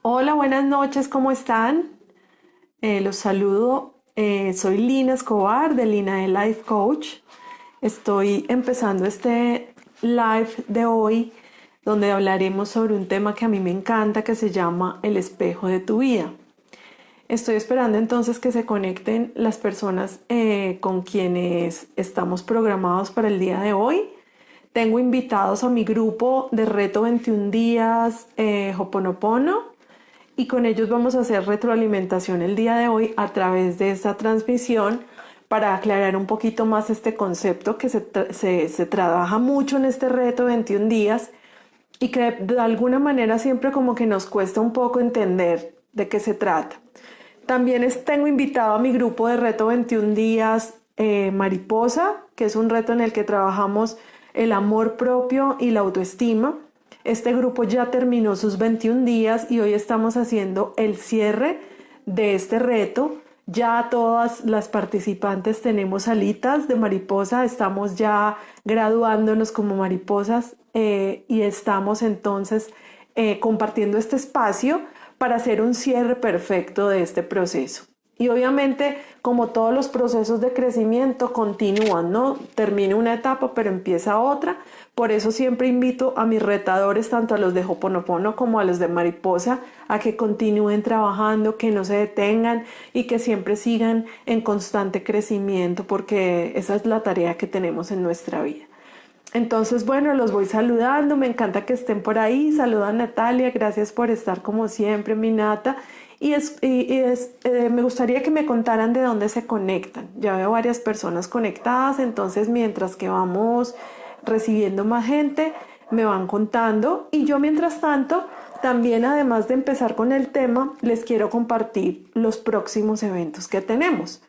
Hola, buenas noches, ¿cómo están? Los saludo. Soy Lina Escobar de Lina de Life Coach. Estoy empezando este live de hoy donde hablaremos sobre un tema que a mí me encanta que se llama el espejo de tu vida. Estoy esperando entonces que se conecten las personas con quienes estamos programados para el día de hoy. Tengo invitados a mi grupo de Reto 21 días Hoponopono y con ellos vamos a hacer retroalimentación el día de hoy a través de esta transmisión para aclarar un poquito más este concepto que se trabaja mucho en este reto 21 días y que de alguna manera siempre como que nos cuesta un poco entender de qué se trata. También tengo invitado a mi grupo de reto 21 días Mariposa, que es un reto en el que trabajamos el amor propio y la autoestima. Este grupo ya terminó sus 21 días y hoy estamos haciendo el cierre de este reto. Ya todas las participantes tenemos alitas de mariposa, estamos ya graduándonos como mariposas y estamos entonces compartiendo este espacio para hacer un cierre perfecto de este proceso. Y obviamente, como todos los procesos de crecimiento, continúan, ¿no? Termina una etapa, pero empieza otra. Por eso siempre invito a mis retadores, tanto a los de Hoponopono como a los de Mariposa, a que continúen trabajando, que no se detengan y que siempre sigan en constante crecimiento, porque esa es la tarea que tenemos en nuestra vida. Entonces, bueno, los voy saludando, me encanta que estén por ahí. Saluda a Natalia, gracias por estar como siempre, mi Nata. Me gustaría que me contaran de dónde se conectan. Ya veo varias personas conectadas, entonces mientras que vamos recibiendo más gente, me van contando. Y yo mientras tanto, también además de empezar con el tema, les quiero compartir los próximos eventos que tenemos.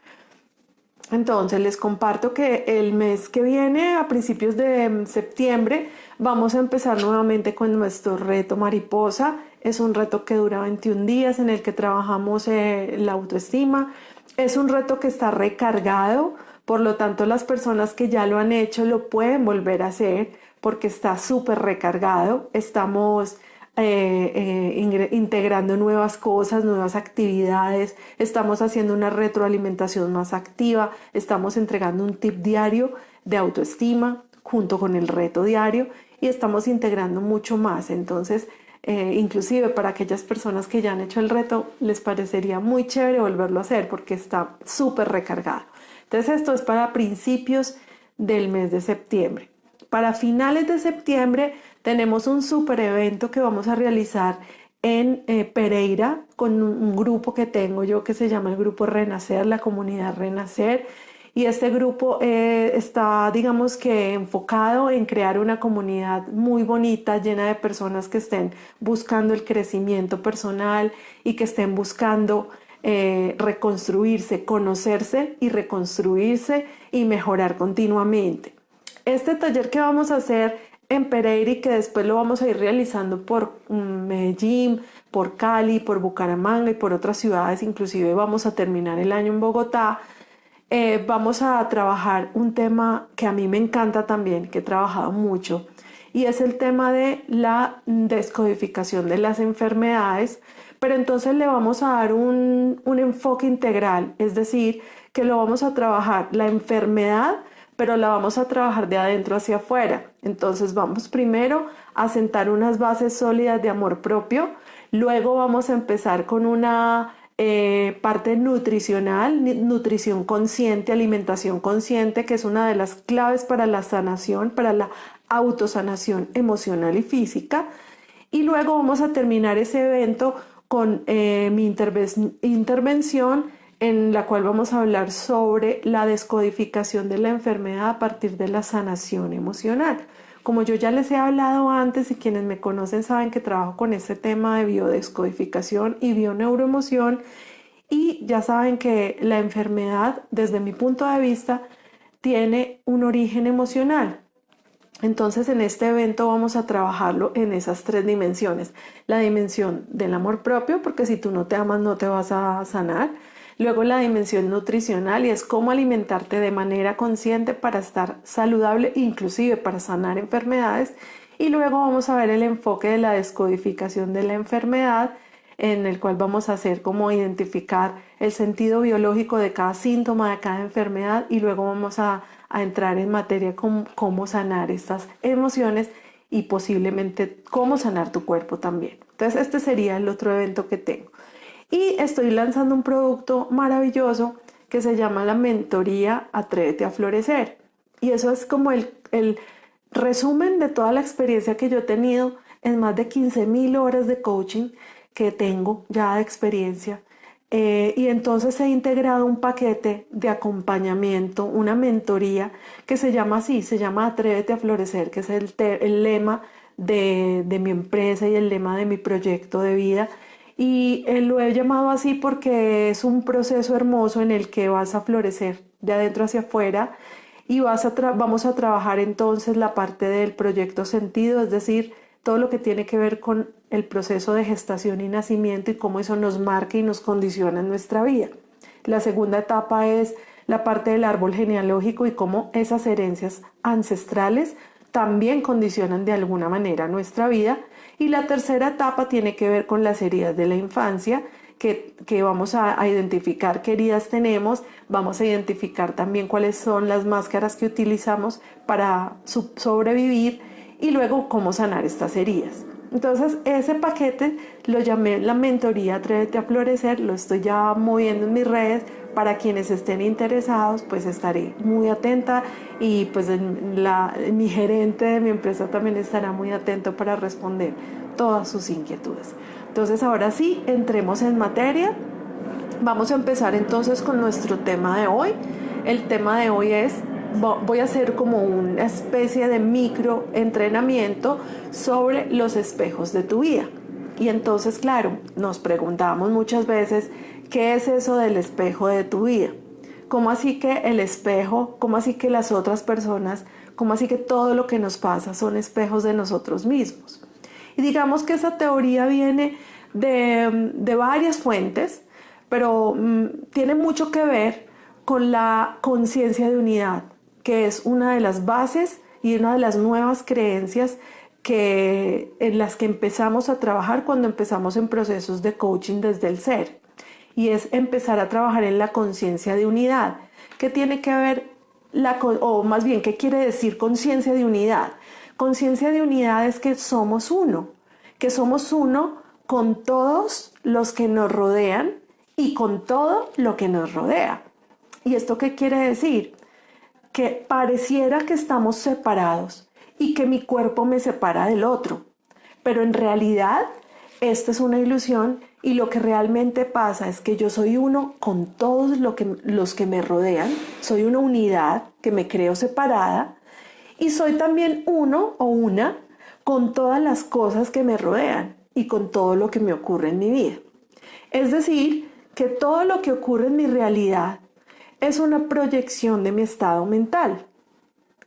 Entonces les comparto que el mes que viene, a principios de septiembre, vamos a empezar nuevamente con nuestro reto Mariposa. Es un reto que dura 21 días en el que trabajamos la autoestima. Es un reto que está recargado, por lo tanto las personas que ya lo han hecho lo pueden volver a hacer porque está súper recargado. Estamos integrando nuevas cosas, nuevas actividades, estamos haciendo una retroalimentación más activa, estamos entregando un tip diario de autoestima junto con el reto diario y estamos integrando mucho más. Entonces, inclusive para aquellas personas que ya han hecho el reto, les parecería muy chévere volverlo a hacer porque está súper recargado. Entonces, esto es para principios del mes de septiembre. Para finales de septiembre tenemos un super evento que vamos a realizar en Pereira con un grupo que tengo yo que se llama el Grupo Renacer, la comunidad Renacer. Y este grupo está, digamos que, enfocado en crear una comunidad muy bonita, llena de personas que estén buscando el crecimiento personal y que estén buscando reconstruirse, conocerse y reconstruirse y mejorar continuamente. Este taller que vamos a hacer en Pereira y que después lo vamos a ir realizando por Medellín, por Cali, por Bucaramanga y por otras ciudades, inclusive vamos a terminar el año en Bogotá. Vamos a trabajar un tema que a mí me encanta también, que he trabajado mucho, y es el tema de la descodificación de las enfermedades, pero entonces le vamos a dar un enfoque integral, es decir, que lo vamos a trabajar la enfermedad, pero la vamos a trabajar de adentro hacia afuera. Entonces vamos primero a sentar unas bases sólidas de amor propio, luego vamos a empezar con una parte nutricional, nutrición consciente, alimentación consciente, que es una de las claves para la sanación, para la autosanación emocional y física. Y luego vamos a terminar ese evento con mi intervención en la cual vamos a hablar sobre la descodificación de la enfermedad a partir de la sanación emocional. Como yo ya les he hablado antes y quienes me conocen saben que trabajo con este tema de biodescodificación y bioneuroemoción y ya saben que la enfermedad, desde mi punto de vista, tiene un origen emocional. Entonces en este evento vamos a trabajarlo en esas tres dimensiones. La dimensión del amor propio, porque si tú no te amas no te vas a sanar. Luego la dimensión nutricional y es cómo alimentarte de manera consciente para estar saludable, inclusive para sanar enfermedades. Y luego vamos a ver el enfoque de la descodificación de la enfermedad en el cual vamos a hacer como identificar el sentido biológico de cada síntoma, de cada enfermedad, y luego vamos a entrar en materia con cómo sanar estas emociones y posiblemente cómo sanar tu cuerpo también. Entonces este sería el otro evento que tengo. Y estoy lanzando un producto maravilloso que se llama la mentoría Atrévete a Florecer. Y eso es como el resumen de toda la experiencia que yo he tenido en más de 15.000 horas de coaching que tengo ya de experiencia. Y entonces he integrado un paquete de acompañamiento, una mentoría que se llama así, se llama Atrévete a Florecer, que es el lema de mi empresa y el lema de mi proyecto de vida. Y lo he llamado así porque es un proceso hermoso en el que vas a florecer de adentro hacia afuera y vamos a trabajar entonces la parte del proyecto sentido, es decir, todo lo que tiene que ver con el proceso de gestación y nacimiento y cómo eso nos marca y nos condiciona en nuestra vida. La segunda etapa es la parte del árbol genealógico y cómo esas herencias ancestrales también condicionan de alguna manera nuestra vida. Y la tercera etapa tiene que ver con las heridas de la infancia, que vamos a identificar qué heridas tenemos, vamos a identificar también cuáles son las máscaras que utilizamos para sobrevivir y luego cómo sanar estas heridas. Entonces ese paquete lo llamé la mentoría Atrévete a Florecer, lo estoy ya moviendo en mis redes. Para quienes estén interesados, pues estaré muy atenta y pues mi gerente de mi empresa también estará muy atento para responder todas sus inquietudes. Entonces ahora sí, entremos en materia. Vamos a empezar entonces con nuestro tema de hoy. El tema de hoy es, voy a hacer como una especie de micro entrenamiento sobre los espejos de tu vida. Y entonces, claro, nos preguntamos muchas veces, ¿qué es eso del espejo de tu vida? ¿Cómo así que el espejo, cómo así que las otras personas, cómo así que todo lo que nos pasa son espejos de nosotros mismos? Y digamos que esa teoría viene de varias fuentes, pero tiene mucho que ver con la conciencia de unidad, que es una de las bases y una de las nuevas creencias en las que empezamos a trabajar cuando empezamos en procesos de coaching desde el ser. Y es empezar a trabajar en la conciencia de unidad. ¿Qué tiene que ver, o más bien, qué quiere decir conciencia de unidad? Conciencia de unidad es que somos uno con todos los que nos rodean y con todo lo que nos rodea. ¿Y esto qué quiere decir? Que pareciera que estamos separados y que mi cuerpo me separa del otro, pero en realidad esta es una ilusión y lo que realmente pasa es que yo soy uno con todos los que me rodean, soy una unidad que me creo separada y soy también uno o una con todas las cosas que me rodean y con todo lo que me ocurre en mi vida. Es decir, que todo lo que ocurre en mi realidad es una proyección de mi estado mental.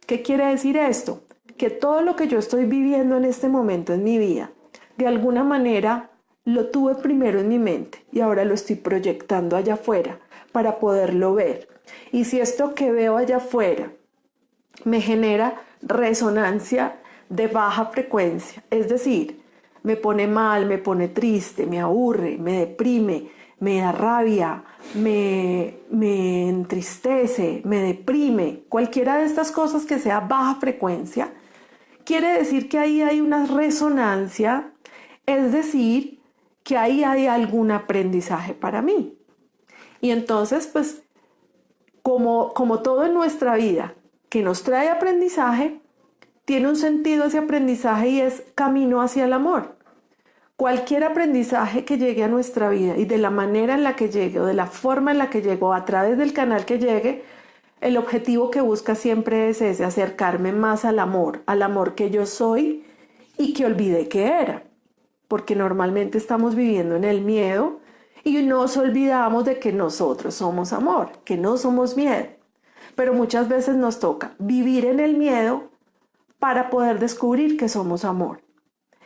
¿Qué quiere decir esto? Que todo lo que yo estoy viviendo en este momento en mi vida, de alguna manera lo tuve primero en mi mente y ahora lo estoy proyectando allá afuera para poderlo ver. Y si esto que veo allá afuera me genera resonancia de baja frecuencia, es decir, me pone mal, me pone triste, me aburre, me deprime, me da rabia, me entristece, me deprime, cualquiera de estas cosas que sea baja frecuencia, quiere decir que ahí hay una resonancia, es decir, que ahí hay algún aprendizaje para mí. Y entonces, pues, como todo en nuestra vida que nos trae aprendizaje, tiene un sentido ese aprendizaje y es camino hacia el amor. Cualquier aprendizaje que llegue a nuestra vida y de la manera en la que llegue o de la forma en la que llegó, a través del canal que llegue, el objetivo que busca siempre es ese, acercarme más al amor que yo soy y que olvidé que era. Porque normalmente estamos viviendo en el miedo y nos olvidamos de que nosotros somos amor, que no somos miedo. Pero muchas veces nos toca vivir en el miedo para poder descubrir que somos amor.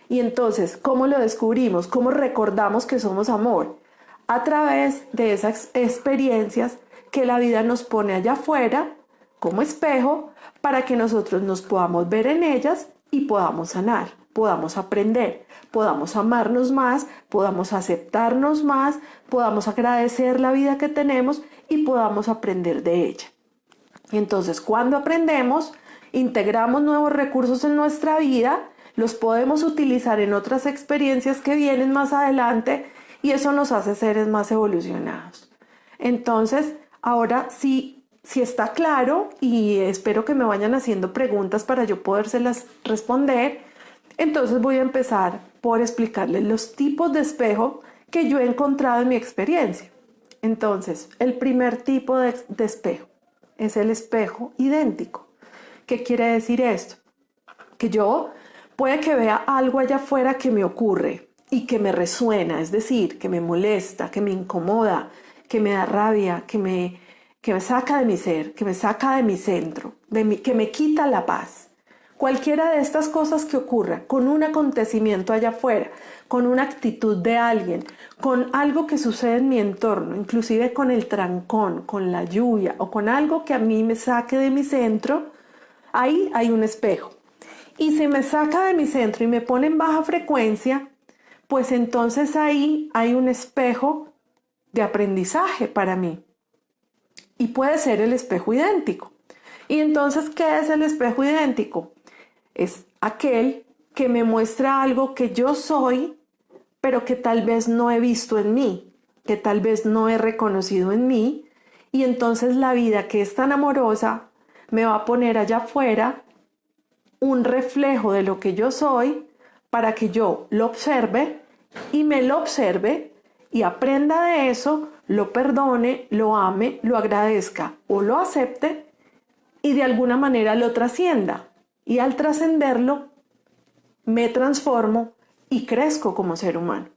Y entonces, ¿cómo lo descubrimos? ¿Cómo recordamos que somos amor? A través de esas experiencias que la vida nos pone allá afuera como espejo para que nosotros nos podamos ver en ellas y podamos sanar. podamos aprender, podamos amarnos más, podamos aceptarnos más, podamos agradecer la vida que tenemos y podamos aprender de ella. Y entonces, cuando aprendemos, integramos nuevos recursos en nuestra vida, los podemos utilizar en otras experiencias que vienen más adelante y eso nos hace seres más evolucionados. Entonces, ahora sí está claro y espero que me vayan haciendo preguntas para yo podérselas responder. Entonces voy a empezar por explicarles los tipos de espejo que yo he encontrado en mi experiencia. Entonces, el primer tipo de espejo es el espejo idéntico. ¿Qué quiere decir esto? Que yo puede que vea algo allá afuera que me ocurre y que me resuena, es decir, que me molesta, que me incomoda, que me da rabia, que me saca de mi ser, que me saca de mi centro, que me quita la paz. Cualquiera de estas cosas que ocurra con un acontecimiento allá afuera, con una actitud de alguien, con algo que sucede en mi entorno, inclusive con el trancón, con la lluvia o con algo que a mí me saque de mi centro, ahí hay un espejo. Y si me saca de mi centro y me pone en baja frecuencia, pues entonces ahí hay un espejo de aprendizaje para mí. Y puede ser el espejo idéntico. Y entonces, ¿qué es el espejo idéntico? Es aquel que me muestra algo que yo soy, pero que tal vez no he visto en mí, que tal vez no he reconocido en mí. Y entonces la vida, que es tan amorosa, me va a poner allá afuera un reflejo de lo que yo soy para que yo lo observe y me lo observe y aprenda de eso, lo perdone, lo ame, lo agradezca o lo acepte y de alguna manera lo trascienda. Y al trascenderlo, me transformo y crezco como ser humano.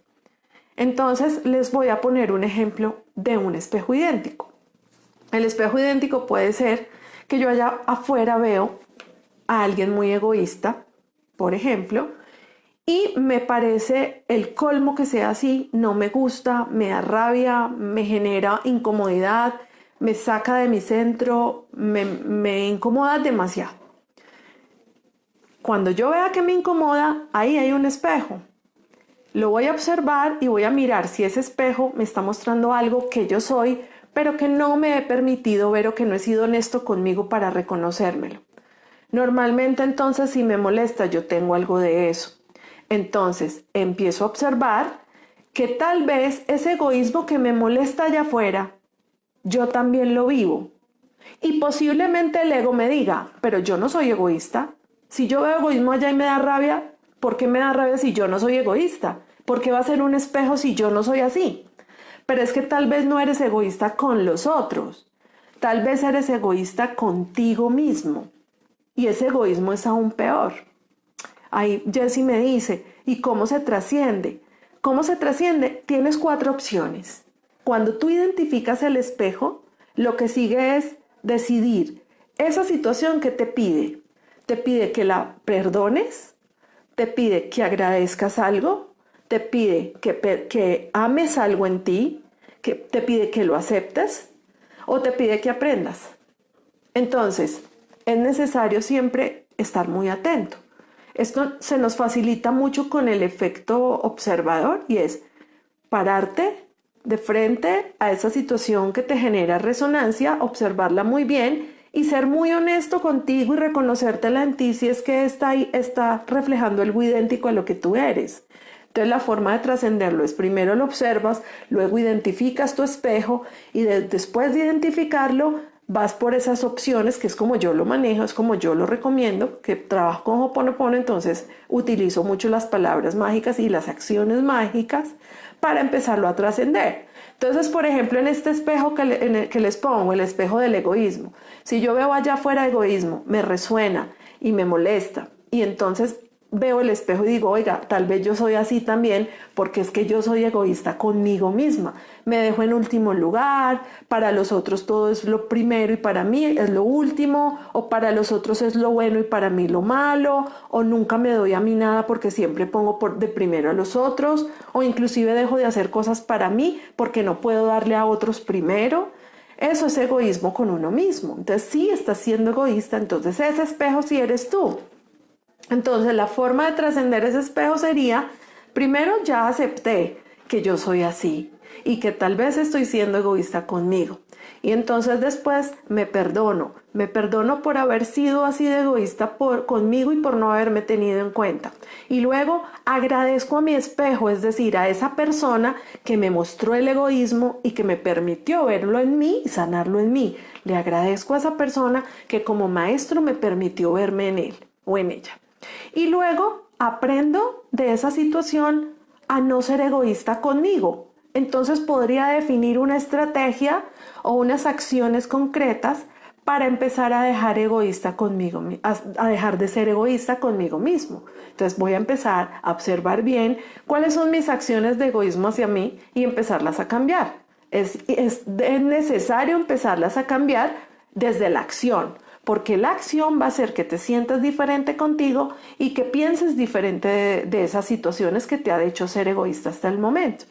Entonces, les voy a poner un ejemplo de un espejo idéntico. El espejo idéntico puede ser que yo allá afuera veo a alguien muy egoísta, por ejemplo, y me parece el colmo que sea así, no me gusta, me da rabia, me genera incomodidad, me saca de mi centro, me incomoda demasiado. Cuando yo vea que me incomoda, ahí hay un espejo. Lo voy a observar y voy a mirar si ese espejo me está mostrando algo que yo soy, pero que no me he permitido ver o que no he sido honesto conmigo para reconocérmelo. Normalmente entonces si me molesta yo tengo algo de eso. Entonces empiezo a observar que tal vez ese egoísmo que me molesta allá afuera, yo también lo vivo. Y posiblemente el ego me diga, pero yo no soy egoísta. Si yo veo egoísmo allá y me da rabia, ¿por qué me da rabia si yo no soy egoísta? ¿Por qué va a ser un espejo si yo no soy así? Pero es que tal vez no eres egoísta con los otros. Tal vez eres egoísta contigo mismo. Y ese egoísmo es aún peor. Ahí Jessie me dice, ¿y cómo se trasciende? ¿Cómo se trasciende? Tienes 4 opciones. Cuando tú identificas el espejo, lo que sigue es decidir esa situación que te pide. Te pide que la perdones, te pide que agradezcas algo, te pide que ames algo en ti, que te pide que lo aceptes o te pide que aprendas. Entonces, es necesario siempre estar muy atento. Esto se nos facilita mucho con el efecto observador y es pararte de frente a esa situación que te genera resonancia, observarla muy bien y ser muy honesto contigo y reconocértela en ti si es que está reflejando algo idéntico a lo que tú eres. Entonces la forma de trascenderlo es primero lo observas, luego identificas tu espejo y después de identificarlo vas por esas opciones, que es como yo lo manejo, es como yo lo recomiendo, que trabajo con Ho'oponopono, entonces utilizo mucho las palabras mágicas y las acciones mágicas para empezarlo a trascender. Entonces, por ejemplo, en este espejo que les pongo, el espejo del egoísmo, si yo veo allá afuera egoísmo, me resuena y me molesta, y entonces veo el espejo y digo, oiga, tal vez yo soy así también, porque es que yo soy egoísta conmigo misma. Me dejo en último lugar, para los otros todo es lo primero y para mí es lo último, o para los otros es lo bueno y para mí lo malo, o nunca me doy a mí nada porque siempre pongo de primero a los otros, o inclusive dejo de hacer cosas para mí porque no puedo darle a otros primero. Eso es egoísmo con uno mismo. Entonces sí estás siendo egoísta, entonces ese espejo sí eres tú. Entonces la forma de trascender ese espejo sería, primero ya acepté que yo soy así y que tal vez estoy siendo egoísta conmigo. Y entonces después me perdono por haber sido así de egoísta conmigo y por no haberme tenido en cuenta. Y luego agradezco a mi espejo, es decir, a esa persona que me mostró el egoísmo y que me permitió verlo en mí y sanarlo en mí. Le agradezco a esa persona que como maestro me permitió verme en él o en ella. Y luego aprendo de esa situación a no ser egoísta conmigo. Entonces podría definir una estrategia o unas acciones concretas para empezar a dejar a dejar de ser egoísta conmigo mismo. Entonces voy a empezar a observar bien cuáles son mis acciones de egoísmo hacia mí y empezarlas a cambiar. Es necesario empezarlas a cambiar desde la acción, porque la acción va a hacer que te sientas diferente contigo y que pienses diferente de esas situaciones que te ha hecho ser egoísta hasta el momento.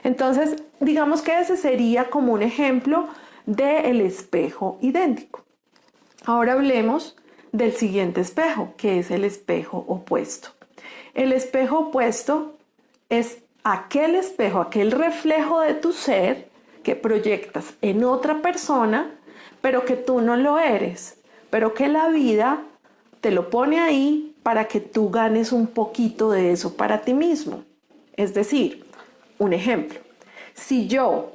Entonces, digamos que ese sería como un ejemplo del espejo idéntico. Ahora hablemos del siguiente espejo, que es el espejo opuesto. El espejo opuesto es aquel espejo, aquel reflejo de tu ser que proyectas en otra persona, pero que tú no lo eres, pero que la vida te lo pone ahí para que tú ganes un poquito de eso para ti mismo. Es decir, un ejemplo, si yo,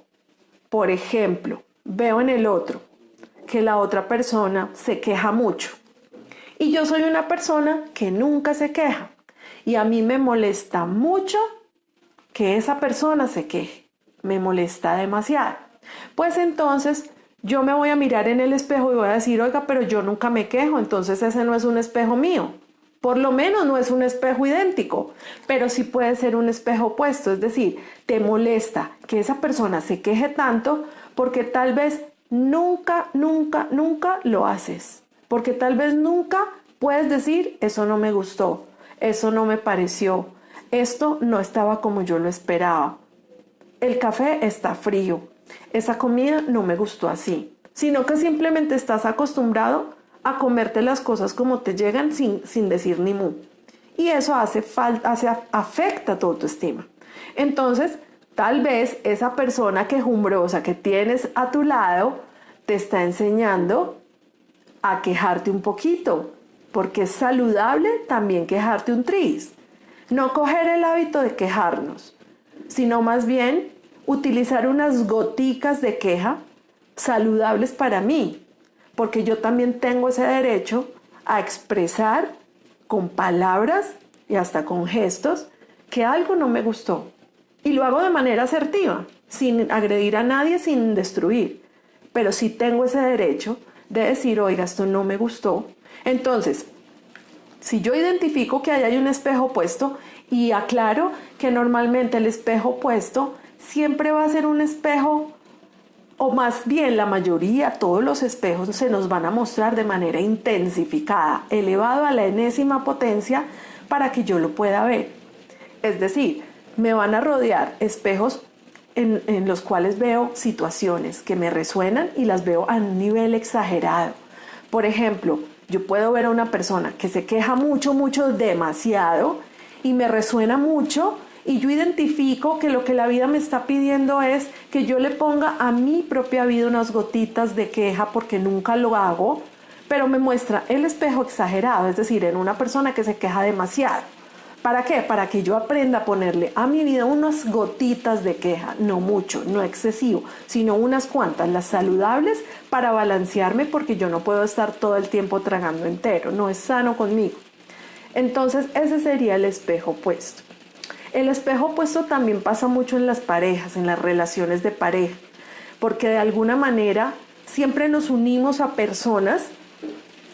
por ejemplo, veo en el otro que la otra persona se queja mucho y yo soy una persona que nunca se queja y a mí me molesta mucho que esa persona se queje, me molesta demasiado, pues entonces yo me voy a mirar en el espejo y voy a decir, oiga, pero yo nunca me quejo, entonces ese no es un espejo mío. Por lo menos no es un espejo idéntico, pero sí puede ser un espejo opuesto, es decir, te molesta que esa persona se queje tanto porque tal vez nunca lo haces, porque tal vez nunca puedes decir, eso no me gustó, eso no me pareció, esto no estaba como yo lo esperaba, el café está frío, esa comida no me gustó así, sino que simplemente estás acostumbrado a comerte las cosas como te llegan sin decir ni mu. Y eso afecta tu autoestima. Entonces, tal vez esa persona quejumbrosa que tienes a tu lado te está enseñando a quejarte un poquito, porque es saludable también quejarte un tris. No coger el hábito de quejarnos, sino más bien utilizar unas goticas de queja saludables para mí, porque yo también tengo ese derecho a expresar con palabras y hasta con gestos que algo no me gustó. Y lo hago de manera asertiva, sin agredir a nadie, sin destruir. Pero sí tengo ese derecho de decir, oiga, esto no me gustó. Entonces, si yo identifico que ahí hay un espejo opuesto y aclaro que normalmente el espejo opuesto siempre va a ser un espejo, o más bien la mayoría, todos los espejos se nos van a mostrar de manera intensificada, elevado a la enésima potencia para que yo lo pueda ver. Es decir, me van a rodear espejos en los cuales veo situaciones que me resuenan y las veo a un nivel exagerado. Por ejemplo, yo puedo ver a una persona que se queja mucho, demasiado, y me resuena mucho, y yo identifico que lo que la vida me está pidiendo es que yo le ponga a mi propia vida unas gotitas de queja porque nunca lo hago, pero me muestra el espejo exagerado, es decir, en una persona que se queja demasiado. ¿Para qué? Para que yo aprenda a ponerle a mi vida unas gotitas de queja, no mucho, no excesivo, sino unas cuantas, las saludables, para balancearme, porque yo no puedo estar todo el tiempo tragando entero, no es sano conmigo. Entonces ese sería el espejo opuesto. El espejo opuesto también pasa mucho en las parejas, en las relaciones de pareja, porque de alguna manera siempre nos unimos a personas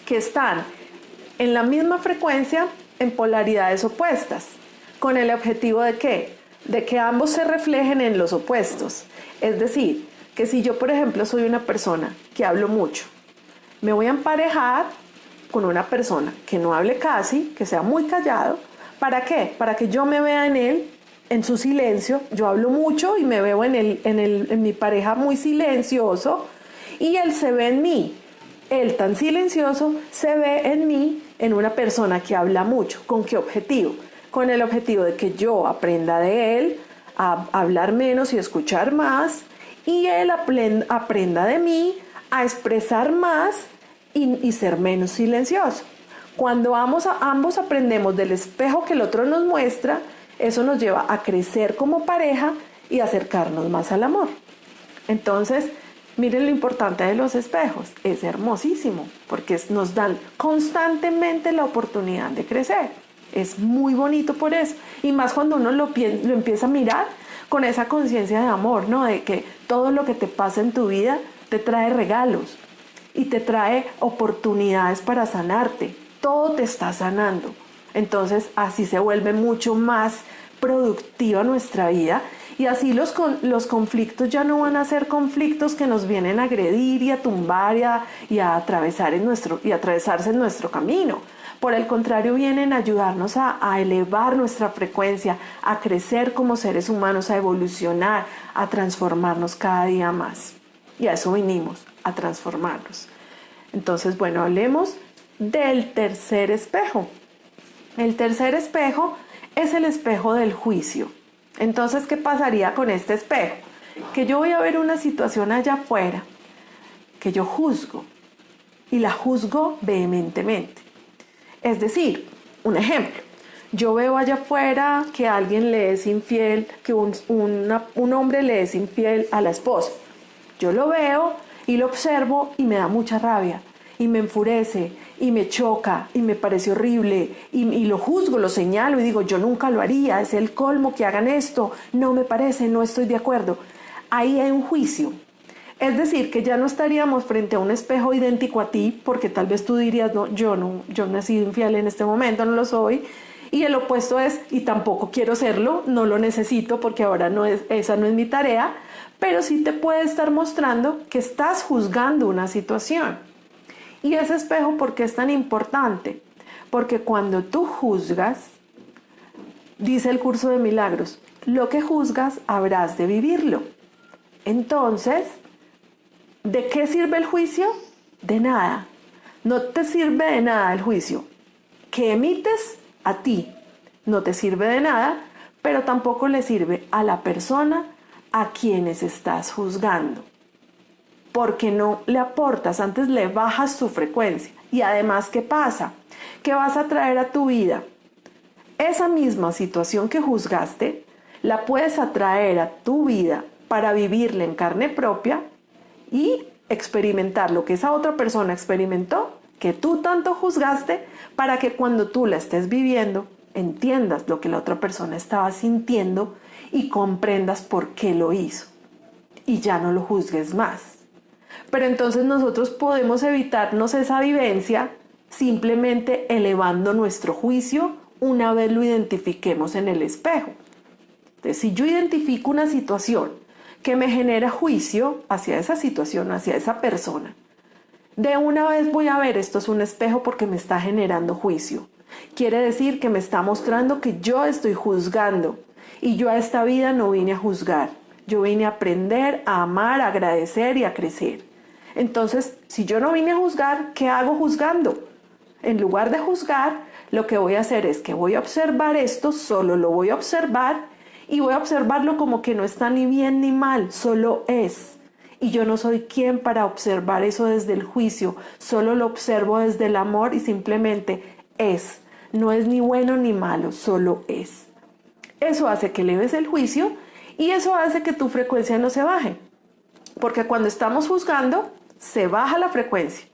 que están en la misma frecuencia, en polaridades opuestas, con el objetivo de ¿qué? De que ambos se reflejen en los opuestos. Es decir, que si yo, por ejemplo, soy una persona que hablo mucho, me voy a emparejar con una persona que no hable casi, que sea muy callado. ¿Para qué? Para que yo me vea en él, en su silencio. Yo hablo mucho y me veo en mi pareja muy silencioso, y él se ve en mí. Él tan silencioso se ve en mí en una persona que habla mucho. ¿Con qué objetivo? Con el objetivo de que yo aprenda de él a hablar menos y escuchar más, y él aprenda de mí a expresar más y ser menos silencioso. Cuando ambos aprendemos del espejo que el otro nos muestra, eso nos lleva a crecer como pareja y acercarnos más al amor. Entonces, miren lo importante de los espejos. Es hermosísimo porque nos dan constantemente la oportunidad de crecer. Es muy bonito por eso. Y más cuando uno lo empieza a mirar con esa conciencia de amor, ¿no? De que todo lo que te pasa en tu vida te trae regalos y te trae oportunidades para sanarte. Todo te está sanando. Entonces, así se vuelve mucho más productiva nuestra vida. Y así los conflictos ya no van a ser conflictos que nos vienen a agredir y a tumbar y a atravesarse en nuestro camino. Por el contrario, vienen a ayudarnos a elevar nuestra frecuencia, a crecer como seres humanos, a evolucionar, a transformarnos cada día más. Y a eso vinimos, a transformarnos. Entonces, bueno, hablemos del tercer espejo. El tercer espejo es el espejo del juicio. Entonces, ¿qué pasaría con este espejo? Que yo voy a ver una situación allá afuera que yo juzgo y la juzgo vehementemente. Es decir, un ejemplo, yo veo allá afuera que alguien le es infiel, que un hombre le es infiel a la esposa. Yo lo veo y lo observo y me da mucha rabia y me enfurece y me choca y me parece horrible y lo juzgo, lo señalo y digo, yo nunca lo haría, es el colmo que hagan esto, no me parece, no estoy de acuerdo. Ahí hay un juicio. Es decir, que ya no estaríamos frente a un espejo idéntico a ti, porque tal vez tú dirías, no, yo no he sido infiel en este momento, no lo soy. Y el opuesto es, y tampoco quiero serlo, no lo necesito porque ahora esa no es mi tarea, pero sí te puede estar mostrando que estás juzgando una situación. Y ese espejo, ¿por qué es tan importante? Porque cuando tú juzgas, dice el curso de milagros, lo que juzgas habrás de vivirlo. Entonces, ¿de qué sirve el juicio? De nada. No te sirve de nada el juicio que emites a ti. No te sirve de nada, pero tampoco le sirve a la persona a quienes estás juzgando. Porque no le aportas, antes le bajas su frecuencia. Y además, ¿qué pasa? Que vas a traer a tu vida esa misma situación que juzgaste, la puedes atraer a tu vida para vivirla en carne propia y experimentar lo que esa otra persona experimentó, que tú tanto juzgaste, para que cuando tú la estés viviendo, entiendas lo que la otra persona estaba sintiendo y comprendas por qué lo hizo. Y ya no lo juzgues más. Pero entonces nosotros podemos evitarnos esa vivencia simplemente elevando nuestro juicio una vez lo identifiquemos en el espejo. Entonces, si yo identifico una situación que me genera juicio hacia esa situación, hacia esa persona, de una vez voy a ver, esto es un espejo porque me está generando juicio. Quiere decir que me está mostrando que yo estoy juzgando y yo a esta vida no vine a juzgar. Yo vine a aprender, a amar, a agradecer y a crecer. Entonces, si yo no vine a juzgar, ¿qué hago juzgando? En lugar de juzgar, lo que voy a hacer es que voy a observar esto, solo lo voy a observar y voy a observarlo como que no está ni bien ni mal, solo es. Y yo no soy quien para observar eso desde el juicio, solo lo observo desde el amor y simplemente es. No es ni bueno ni malo, solo es. Eso hace que eleves el juicio y eso hace que tu frecuencia no se baje. Porque cuando estamos juzgando, se baja la frecuencia.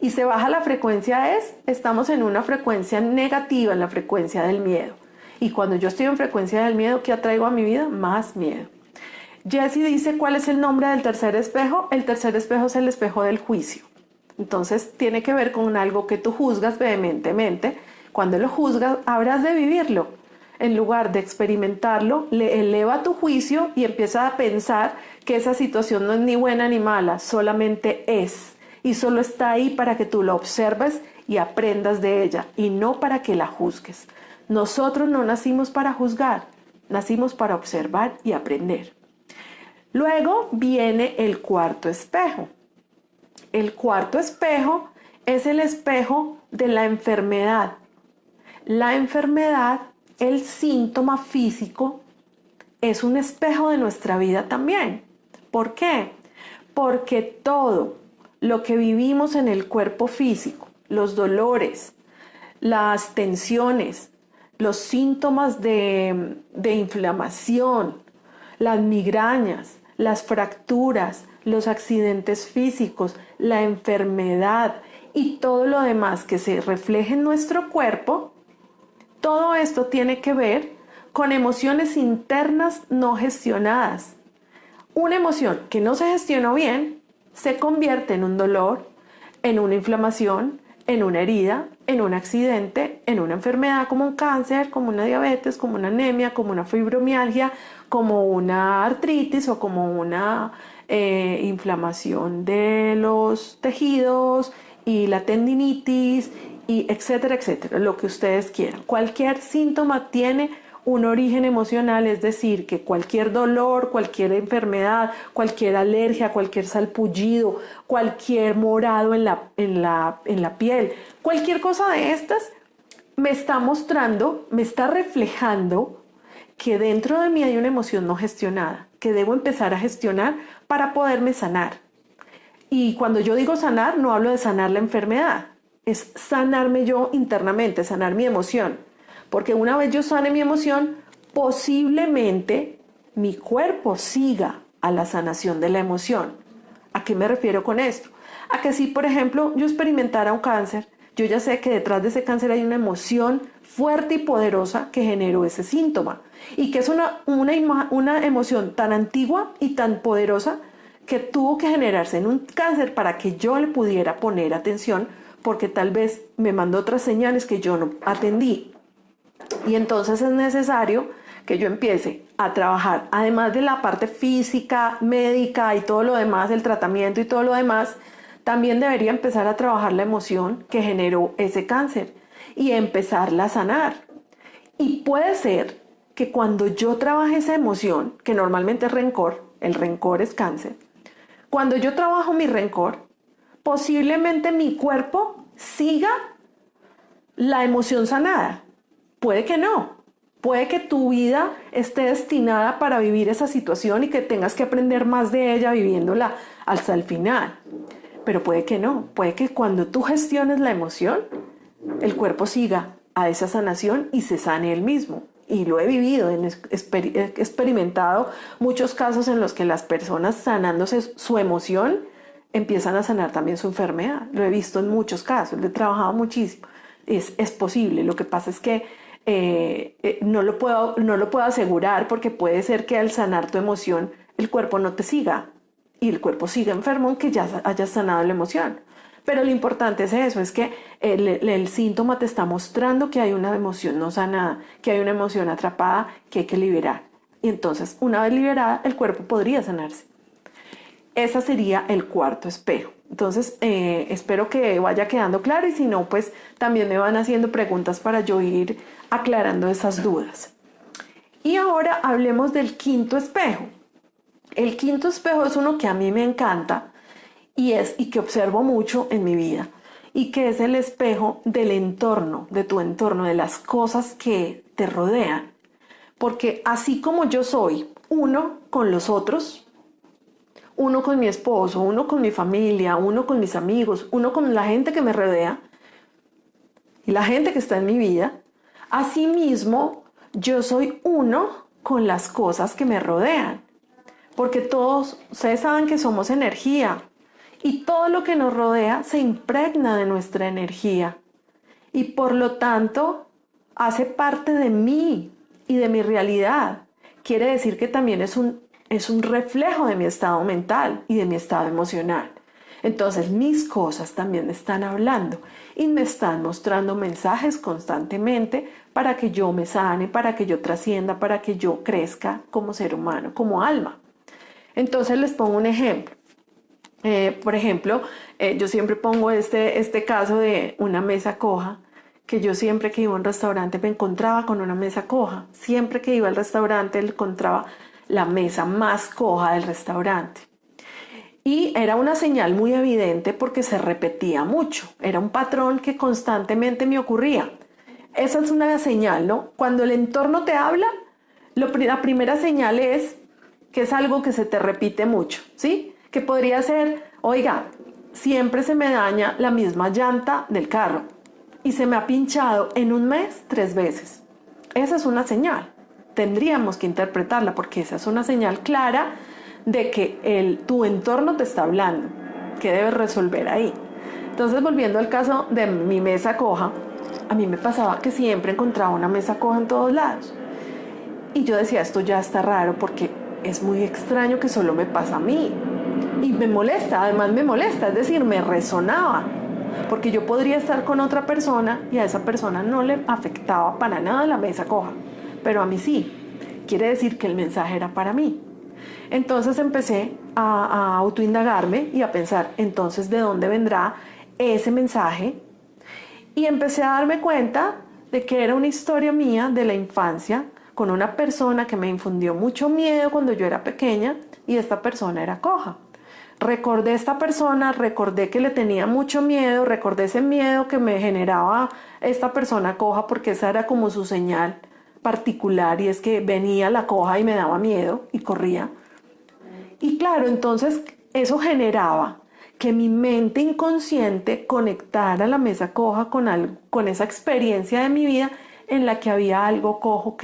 Y se baja la frecuencia estamos en una frecuencia negativa, en la frecuencia del miedo. Y cuando yo estoy en frecuencia del miedo, ¿qué atraigo a mi vida? Más miedo. Jessie dice, ¿cuál es el nombre del tercer espejo? El tercer espejo es el espejo del juicio. Entonces, tiene que ver con algo que tú juzgas vehementemente. Cuando lo juzgas, habrás de vivirlo. En lugar de experimentarlo, le eleva tu juicio y empieza a pensar que esa situación no es ni buena ni mala, solamente es. Y solo está ahí para que tú la observes y aprendas de ella, y no para que la juzgues. Nosotros no nacimos para juzgar, nacimos para observar y aprender. Luego viene el cuarto espejo. El cuarto espejo es el espejo de la enfermedad. La enfermedad, el síntoma físico, es un espejo de nuestra vida también. ¿Por qué? Porque todo lo que vivimos en el cuerpo físico, los dolores, las tensiones, los síntomas de inflamación, las migrañas, las fracturas, los accidentes físicos, la enfermedad y todo lo demás que se refleje en nuestro cuerpo, todo esto tiene que ver con emociones internas no gestionadas. Una emoción que no se gestionó bien se convierte en un dolor, en una inflamación, en una herida, en un accidente, en una enfermedad como un cáncer, como una diabetes, como una anemia, como una fibromialgia, como una artritis o como una inflamación de los tejidos y la tendinitis, y etcétera, etcétera, lo que ustedes quieran. Cualquier síntoma tiene un origen emocional, es decir, que cualquier dolor, cualquier enfermedad, cualquier alergia, cualquier salpullido, cualquier morado en la piel, cualquier cosa de estas me está mostrando, me está reflejando que dentro de mí hay una emoción no gestionada, que debo empezar a gestionar para poderme sanar. Y cuando yo digo sanar, no hablo de sanar la enfermedad, es sanarme yo internamente, sanar mi emoción. Porque una vez yo sane mi emoción, posiblemente mi cuerpo siga a la sanación de la emoción. ¿A qué me refiero con esto? A que si, por ejemplo, yo experimentara un cáncer, yo ya sé que detrás de ese cáncer hay una emoción fuerte y poderosa que generó ese síntoma. Y que es una emoción tan antigua y tan poderosa que tuvo que generarse en un cáncer para que yo le pudiera poner atención, porque tal vez me mandó otras señales que yo no atendí. Y entonces es necesario que yo empiece a trabajar, además de la parte física, médica y todo lo demás, el tratamiento y todo lo demás, también debería empezar a trabajar la emoción que generó ese cáncer y empezarla a sanar. Y puede ser que cuando yo trabaje esa emoción, que normalmente es rencor, el rencor es cáncer, cuando yo trabajo mi rencor, posiblemente mi cuerpo siga la emoción sanada. Puede que no. Puede que tu vida esté destinada para vivir esa situación y que tengas que aprender más de ella viviéndola hasta el final. Pero puede que no. Puede que cuando tú gestiones la emoción, el cuerpo siga a esa sanación y se sane él mismo. Y lo he vivido, he experimentado muchos casos en los que las personas sanándose su emoción empiezan a sanar también su enfermedad. Lo he visto en muchos casos, lo he trabajado muchísimo. Es posible. Lo que pasa es que no lo puedo asegurar, porque puede ser que al sanar tu emoción el cuerpo no te siga y el cuerpo siga enfermo aunque ya hayas sanado la emoción. Pero lo importante es eso, es que el síntoma te está mostrando que hay una emoción no sanada, que hay una emoción atrapada que hay que liberar. Y entonces, una vez liberada, el cuerpo podría sanarse. Ese sería el cuarto espejo. Entonces, espero que vaya quedando claro, y si no, pues también me van haciendo preguntas para yo ir aclarando esas dudas. Y ahora hablemos del quinto espejo. El quinto espejo es uno que a mí me encanta y que observo mucho en mi vida, y que es el espejo del entorno, de tu entorno, de las cosas que te rodean. Porque así como yo soy uno con los otros, uno con mi esposo, uno con mi familia, uno con mis amigos, uno con la gente que me rodea y la gente que está en mi vida, asimismo yo soy uno con las cosas que me rodean. Porque todos, ustedes saben que somos energía, y todo lo que nos rodea se impregna de nuestra energía y por lo tanto hace parte de mí y de mi realidad. Quiere decir que también es un reflejo de mi estado mental y de mi estado emocional. Entonces mis cosas también me están hablando y me están mostrando mensajes constantemente para que yo me sane, para que yo trascienda, para que yo crezca como ser humano, como alma. Entonces les pongo un ejemplo. Por ejemplo, yo siempre pongo este caso de una mesa coja, que yo siempre que iba a un restaurante me encontraba con una mesa coja. Siempre que iba al restaurante encontraba la mesa más coja del restaurante. Y era una señal muy evidente porque se repetía mucho. Era un patrón que constantemente me ocurría. Esa es una señal, ¿no? Cuando el entorno te habla, la primera señal es que es algo que se te repite mucho, ¿sí? Que podría ser, oiga, siempre se me daña la misma llanta del carro y se me ha pinchado en un mes 3 veces. Esa es una señal. Tendríamos que interpretarla porque esa es una señal clara de que tu entorno te está hablando, que debes resolver ahí. Entonces, volviendo al caso de mi mesa coja, a mí me pasaba que siempre encontraba una mesa coja en todos lados. Y yo decía, esto ya está raro porque es muy extraño que solo me pasa a mí. Y me molesta, además me molesta, es decir, me resonaba. Porque yo podría estar con otra persona y a esa persona no le afectaba para nada la mesa coja, pero a mí sí. Quiere decir que el mensaje era para mí. Entonces empecé a autoindagarme y a pensar, entonces, ¿de dónde vendrá ese mensaje? Y empecé a darme cuenta de que era una historia mía de la infancia con una persona que me infundió mucho miedo cuando yo era pequeña y esta persona era coja. Recordé a esta persona, recordé que le tenía mucho miedo, recordé ese miedo que me generaba esta persona coja porque esa era como su señal particular y es que venía la coja y me daba miedo y corría. Y claro, entonces eso generaba que mi mente inconsciente conectara la mesa coja con esa experiencia de mi vida en la que había algo cojo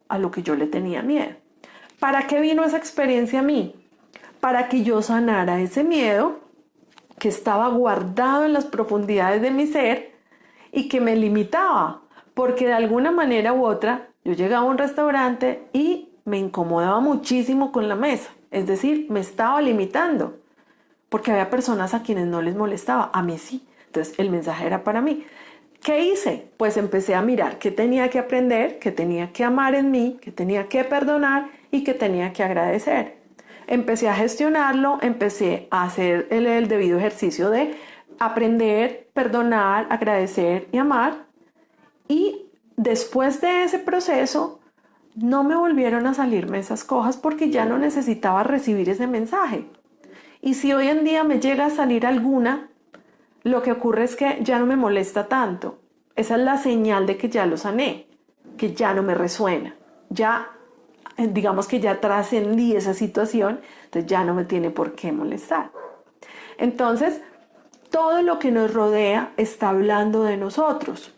a lo que yo le tenía miedo. ¿Para qué vino esa experiencia a mí? Para que yo sanara ese miedo que estaba guardado en las profundidades de mi ser y que me limitaba, porque de alguna manera u otra yo llegaba a un restaurante y me incomodaba muchísimo con la mesa, es decir, me estaba limitando, porque había personas a quienes no les molestaba, a mí sí, entonces el mensaje era para mí. ¿Qué hice? Pues empecé a mirar qué tenía que aprender, qué tenía que amar en mí, qué tenía que perdonar y qué tenía que agradecer. Empecé a gestionarlo, empecé a hacer el debido ejercicio de aprender, perdonar, agradecer y amar. Y después de ese proceso, no me volvieron a salirme esas cojas porque ya no necesitaba recibir ese mensaje. Y si hoy en día me llega a salir alguna, lo que ocurre es que ya no me molesta tanto. Esa es la señal de que ya lo sané, que ya no me resuena. Ya, digamos que ya trascendí esa situación, entonces ya no me tiene por qué molestar. Entonces, todo lo que nos rodea está hablando de nosotros.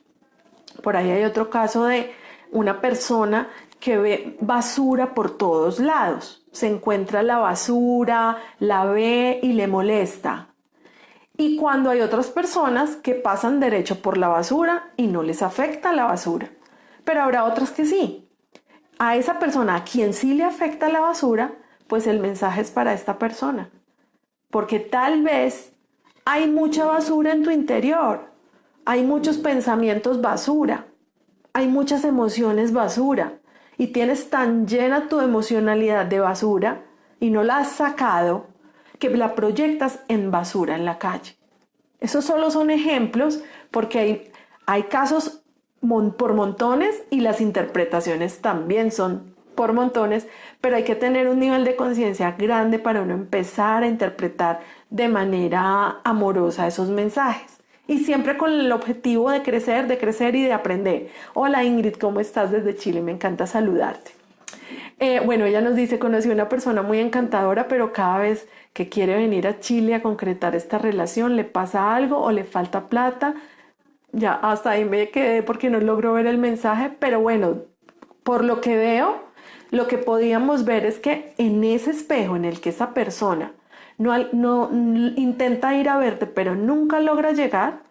Por ahí hay otro caso de una persona que ve basura por todos lados. Se encuentra la basura, la ve y le molesta. Y cuando hay otras personas que pasan derecho por la basura y no les afecta la basura. Pero habrá otras que sí. A esa persona a quien sí le afecta la basura, pues el mensaje es para esta persona. Porque tal vez hay mucha basura en tu interior. Hay muchos pensamientos basura. Hay muchas emociones basura. Y tienes tan llena tu emocionalidad de basura y no la has sacado que la proyectas en basura en la calle. Esos solo son ejemplos porque hay casos por montones y las interpretaciones también son por montones, pero hay que tener un nivel de conciencia grande para uno empezar a interpretar de manera amorosa esos mensajes. Y siempre con el objetivo de crecer y de aprender. Hola Ingrid, ¿cómo estás desde Chile? Me encanta saludarte. Bueno, ella nos dice, conocí a una persona muy encantadora, pero cada vez que quiere venir a Chile a concretar esta relación, le pasa algo o le falta plata. Ya hasta ahí me quedé porque no logro ver el mensaje, pero bueno, por lo que veo, lo que podíamos ver es que en ese espejo en el que esa persona no intenta ir a verte, pero nunca logra llegar,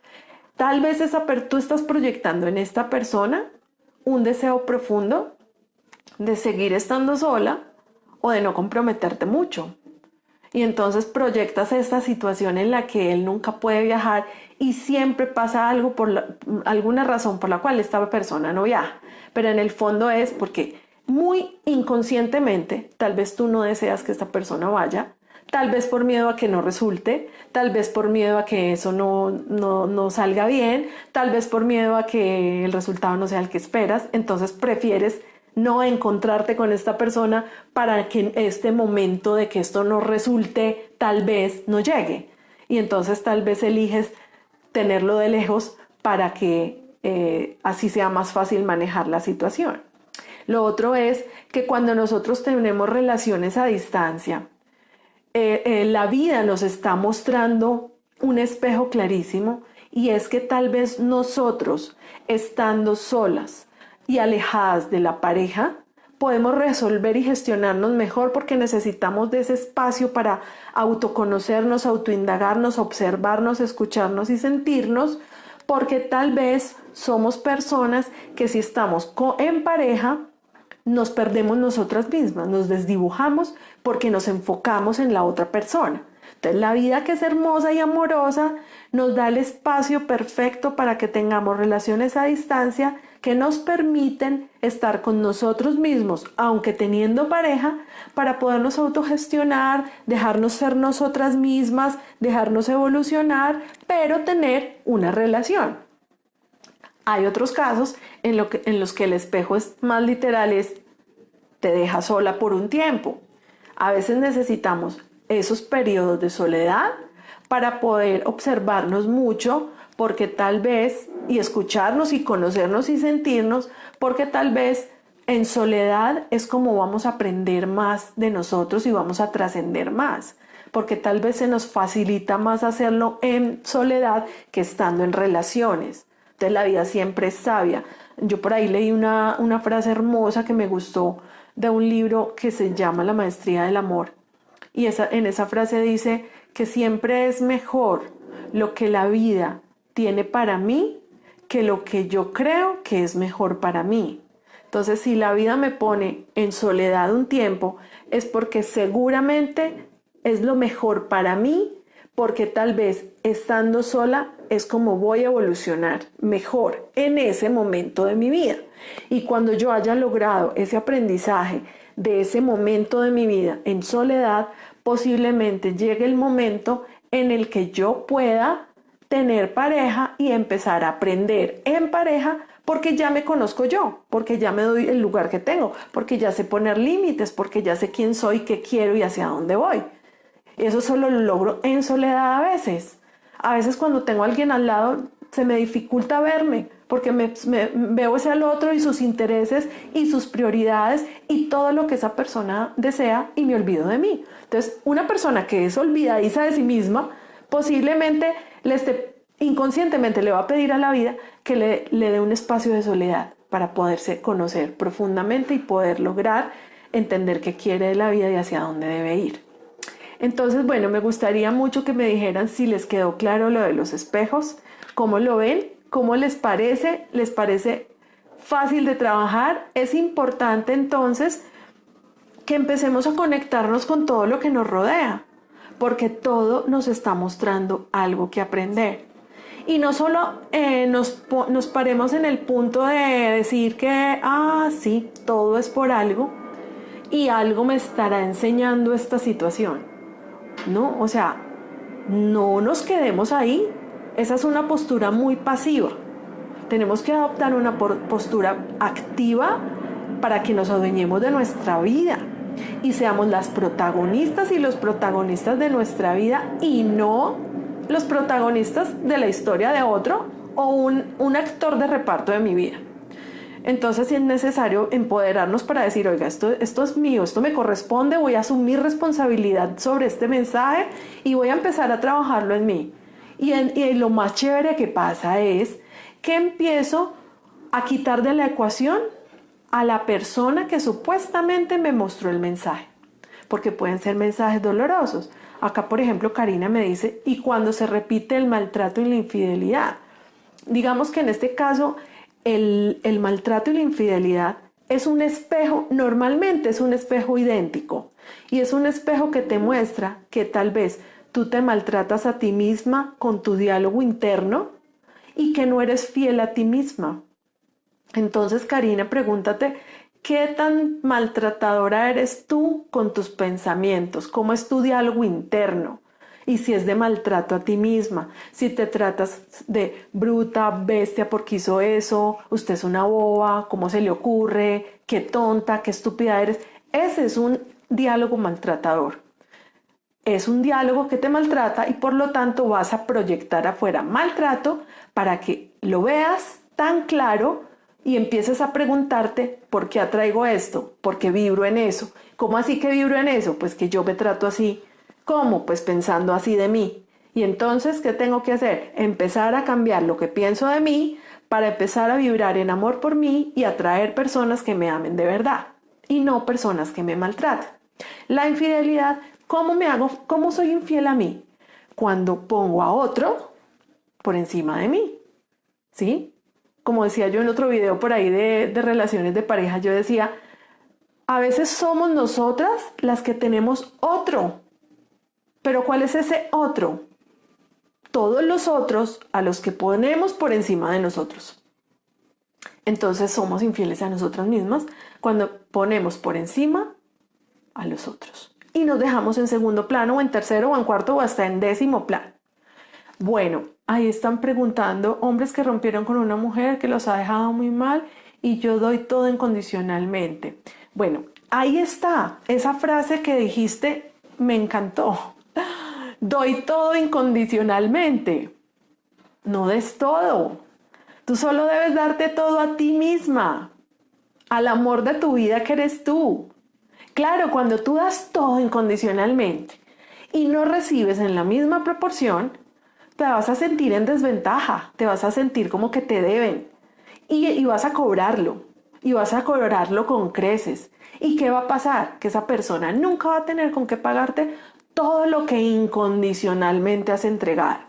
tal vez tú estás proyectando en esta persona un deseo profundo de seguir estando sola o de no comprometerte mucho. Y entonces proyectas esta situación en la que él nunca puede viajar y siempre pasa algo alguna razón por la cual esta persona no viaja. Pero en el fondo es porque muy inconscientemente tal vez tú no deseas que esta persona vaya, tal vez por miedo a que no resulte, tal vez por miedo a que eso no salga bien, tal vez por miedo a que el resultado no sea el que esperas. Entonces prefieres no encontrarte con esta persona para que este momento de que esto no resulte, tal vez no llegue. Y entonces tal vez eliges tenerlo de lejos para que así sea más fácil manejar la situación. Lo otro es que cuando nosotros tenemos relaciones a distancia, la vida nos está mostrando un espejo clarísimo, y es que tal vez nosotros, estando solas y alejadas de la pareja, podemos resolver y gestionarnos mejor porque necesitamos de ese espacio para autoconocernos, autoindagarnos, observarnos, escucharnos y sentirnos, porque tal vez somos personas que si estamos en pareja, nos perdemos nosotras mismas, nos desdibujamos porque nos enfocamos en la otra persona. Entonces, la vida, que es hermosa y amorosa, nos da el espacio perfecto para que tengamos relaciones a distancia que nos permiten estar con nosotros mismos, aunque teniendo pareja, para podernos autogestionar, dejarnos ser nosotras mismas, dejarnos evolucionar, pero tener una relación. Hay otros casos en los que el espejo es más literal, te deja sola por un tiempo. A veces necesitamos esos periodos de soledad para poder observarnos mucho, porque tal vez, y escucharnos y conocernos y sentirnos, porque tal vez en soledad es como vamos a aprender más de nosotros y vamos a trascender más, porque tal vez se nos facilita más hacerlo en soledad que estando en relaciones. Entonces la vida siempre es sabia. Yo por ahí leí una frase hermosa que me gustó de un libro que se llama La Maestría del Amor. Y en esa frase dice que siempre es mejor lo que la vida tiene para mí que lo que yo creo que es mejor para mí. Entonces, si la vida me pone en soledad un tiempo, es porque seguramente es lo mejor para mí, porque tal vez estando sola es como voy a evolucionar mejor en ese momento de mi vida. Y cuando yo haya logrado ese aprendizaje de ese momento de mi vida en soledad, posiblemente llegue el momento en el que yo pueda tener pareja y empezar a aprender en pareja, porque ya me conozco yo, porque ya me doy el lugar que tengo, porque ya sé poner límites, porque ya sé quién soy, qué quiero y hacia dónde voy. Eso solo lo logro en soledad a veces. A veces cuando tengo a alguien al lado se me dificulta verme, porque me veo ese al otro y sus intereses y sus prioridades y todo lo que esa persona desea, y me olvido de mí. Entonces, una persona que es olvidadiza de sí misma, posiblemente inconscientemente le va a pedir a la vida que le dé un espacio de soledad para poderse conocer profundamente y poder lograr entender qué quiere de la vida y hacia dónde debe ir. Entonces, bueno, me gustaría mucho que me dijeran si les quedó claro lo de los espejos, cómo lo ven, cómo les parece fácil de trabajar. Es importante entonces que empecemos a conectarnos con todo lo que nos rodea, porque todo nos está mostrando algo que aprender. Y no solo nos paremos en el punto de decir que, sí, todo es por algo y algo me estará enseñando esta situación. No, o sea, no nos quedemos ahí. Esa es una postura muy pasiva. Tenemos que adoptar una postura activa para que nos adueñemos de nuestra vida y seamos las protagonistas y los protagonistas de nuestra vida, y no los protagonistas de la historia de otro o un actor de reparto de mi vida. Entonces, si es necesario empoderarnos para decir, oiga, esto es mío, esto me corresponde, voy a asumir responsabilidad sobre este mensaje y voy a empezar a trabajarlo en mí. Y lo más chévere que pasa es que empiezo a quitar de la ecuación a la persona que supuestamente me mostró el mensaje, porque pueden ser mensajes dolorosos. Acá, por ejemplo, Karina me dice, y cuando se repite el maltrato y la infidelidad. Digamos que en este caso el maltrato y la infidelidad es un espejo, normalmente es un espejo idéntico, y es un espejo que te muestra que tal vez tú te maltratas a ti misma con tu diálogo interno y que no eres fiel a ti misma. Entonces, Karina, pregúntate, ¿qué tan maltratadora eres tú con tus pensamientos? ¿Cómo es tu diálogo interno? Y si es de maltrato a ti misma, si te tratas de bruta, bestia porque hizo eso, usted es una boba, ¿cómo se le ocurre? Qué tonta, qué estúpida eres. Ese es un diálogo maltratador. Es un diálogo que te maltrata y por lo tanto vas a proyectar afuera maltrato para que lo veas tan claro y empieces a preguntarte ¿por qué atraigo esto? ¿Por qué vibro en eso? ¿Cómo así que vibro en eso? Pues que yo me trato así. ¿Cómo? Pues pensando así de mí. Y entonces, ¿qué tengo que hacer? Empezar a cambiar lo que pienso de mí para empezar a vibrar en amor por mí y atraer personas que me amen de verdad y no personas que me maltratan. La infidelidad, ¿cómo soy infiel a mí? Cuando pongo a otro por encima de mí, ¿sí? Como decía yo en otro video por ahí de relaciones de pareja, yo decía, a veces somos nosotras las que tenemos otro. Pero ¿cuál es ese otro? Todos los otros a los que ponemos por encima de nosotros. Entonces somos infieles a nosotras mismas cuando ponemos por encima a los otros. Y nos dejamos en segundo plano o en tercero o en cuarto o hasta en décimo plano. Bueno, ahí están preguntando hombres que rompieron con una mujer que los ha dejado muy mal y yo doy todo incondicionalmente. Bueno, ahí está. Esa frase que dijiste me encantó. Doy todo incondicionalmente. No des todo. Tú solo debes darte todo a ti misma, al amor de tu vida que eres tú. Claro, cuando tú das todo incondicionalmente y no recibes en la misma proporción, te vas a sentir en desventaja, te vas a sentir como que te deben y vas a cobrarlo y vas a cobrarlo con creces. ¿Y qué va a pasar? Que esa persona nunca va a tener con qué pagarte todo lo que incondicionalmente has entregado.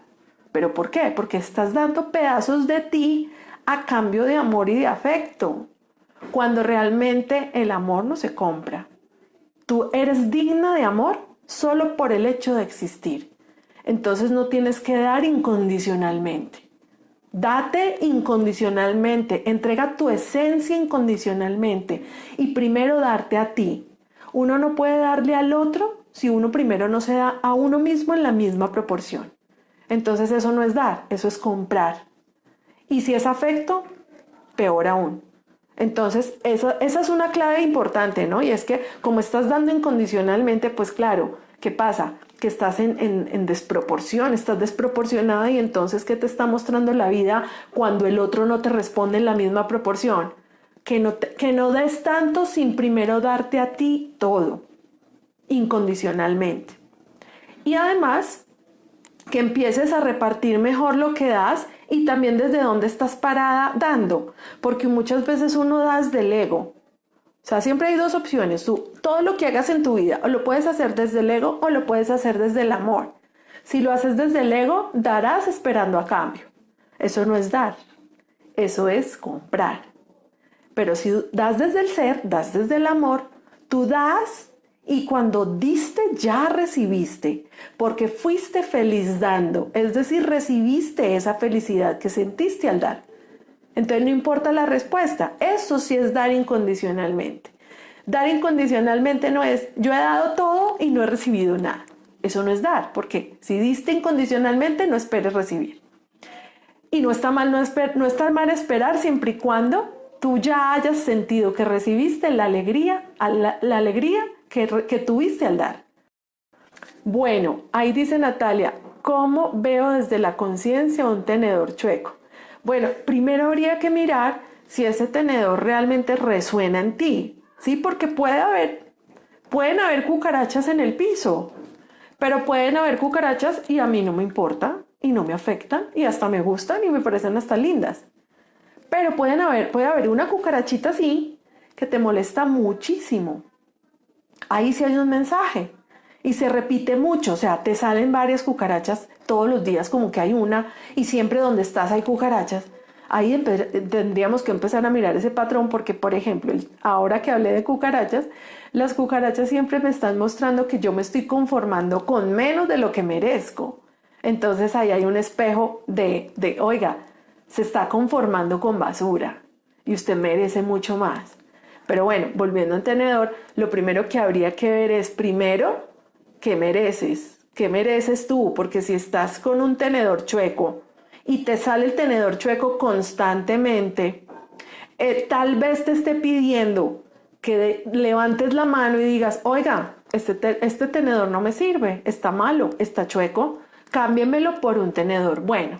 ¿Pero por qué? Porque estás dando pedazos de ti a cambio de amor y de afecto, cuando realmente el amor no se compra. Tú eres digna de amor solo por el hecho de existir. Entonces no tienes que dar incondicionalmente. Date incondicionalmente, entrega tu esencia incondicionalmente y primero darte a ti. Uno no puede darle al otro si uno primero no se da a uno mismo en la misma proporción. Entonces eso no es dar, eso es comprar. Y si es afecto, peor aún. Entonces esa es una clave importante, ¿no? Y es que como estás dando incondicionalmente, pues claro, ¿qué pasa? Que estás en desproporción, estás desproporcionada y entonces ¿qué te está mostrando la vida cuando el otro no te responde en la misma proporción? Que no des tanto sin primero darte a ti todo, incondicionalmente. Y además, que empieces a repartir mejor lo que das y también desde dónde estás parada dando, porque muchas veces uno da desde el ego. O sea, siempre hay dos opciones. Todo lo que hagas en tu vida, o lo puedes hacer desde el ego o lo puedes hacer desde el amor. Si lo haces desde el ego, darás esperando a cambio. Eso no es dar, eso es comprar. Pero si das desde el ser, das desde el amor, tú das y cuando diste ya recibiste, porque fuiste feliz dando, es decir, recibiste esa felicidad que sentiste al dar. Entonces no importa la respuesta, eso sí es dar incondicionalmente. Dar incondicionalmente no es yo he dado todo y no he recibido nada. Eso no es dar, porque si diste incondicionalmente no esperes recibir. Y no está mal esperar siempre y cuando tú ya hayas sentido que recibiste la alegría que tuviste al dar. Bueno, ahí dice Natalia, ¿cómo veo desde la conciencia un tenedor chueco? Bueno, primero habría que mirar si ese tenedor realmente resuena en ti, ¿sí? Porque pueden haber cucarachas en el piso, pero pueden haber cucarachas y a mí no me importa y no me afectan y hasta me gustan y me parecen hasta lindas. Pero puede haber una cucarachita así que te molesta muchísimo. Ahí sí hay un mensaje y se repite mucho, o sea, te salen varias cucarachas todos los días como que hay una y siempre donde estás hay cucarachas. Ahí tendríamos que empezar a mirar ese patrón porque, por ejemplo, ahora que hablé de cucarachas, las cucarachas siempre me están mostrando que yo me estoy conformando con menos de lo que merezco. Entonces ahí hay un espejo oiga, se está conformando con basura y usted merece mucho más. Pero bueno, volviendo al tenedor, lo primero que habría que ver es primero qué mereces, ¿Qué mereces tú? Porque si estás con un tenedor chueco y te sale el tenedor chueco constantemente, tal vez te esté pidiendo que levantes la mano y digas, oiga, este tenedor no me sirve, está malo, está chueco, cámbiemelo por un tenedor bueno.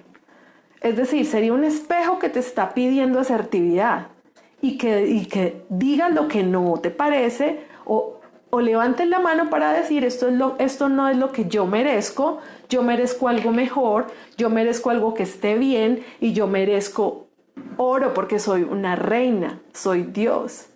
Es decir, sería un espejo que te está pidiendo asertividad y que digas lo que no te parece o levantes la mano para decir esto no es lo que yo merezco algo mejor, yo merezco algo que esté bien y yo merezco oro porque soy una reina, soy Dios,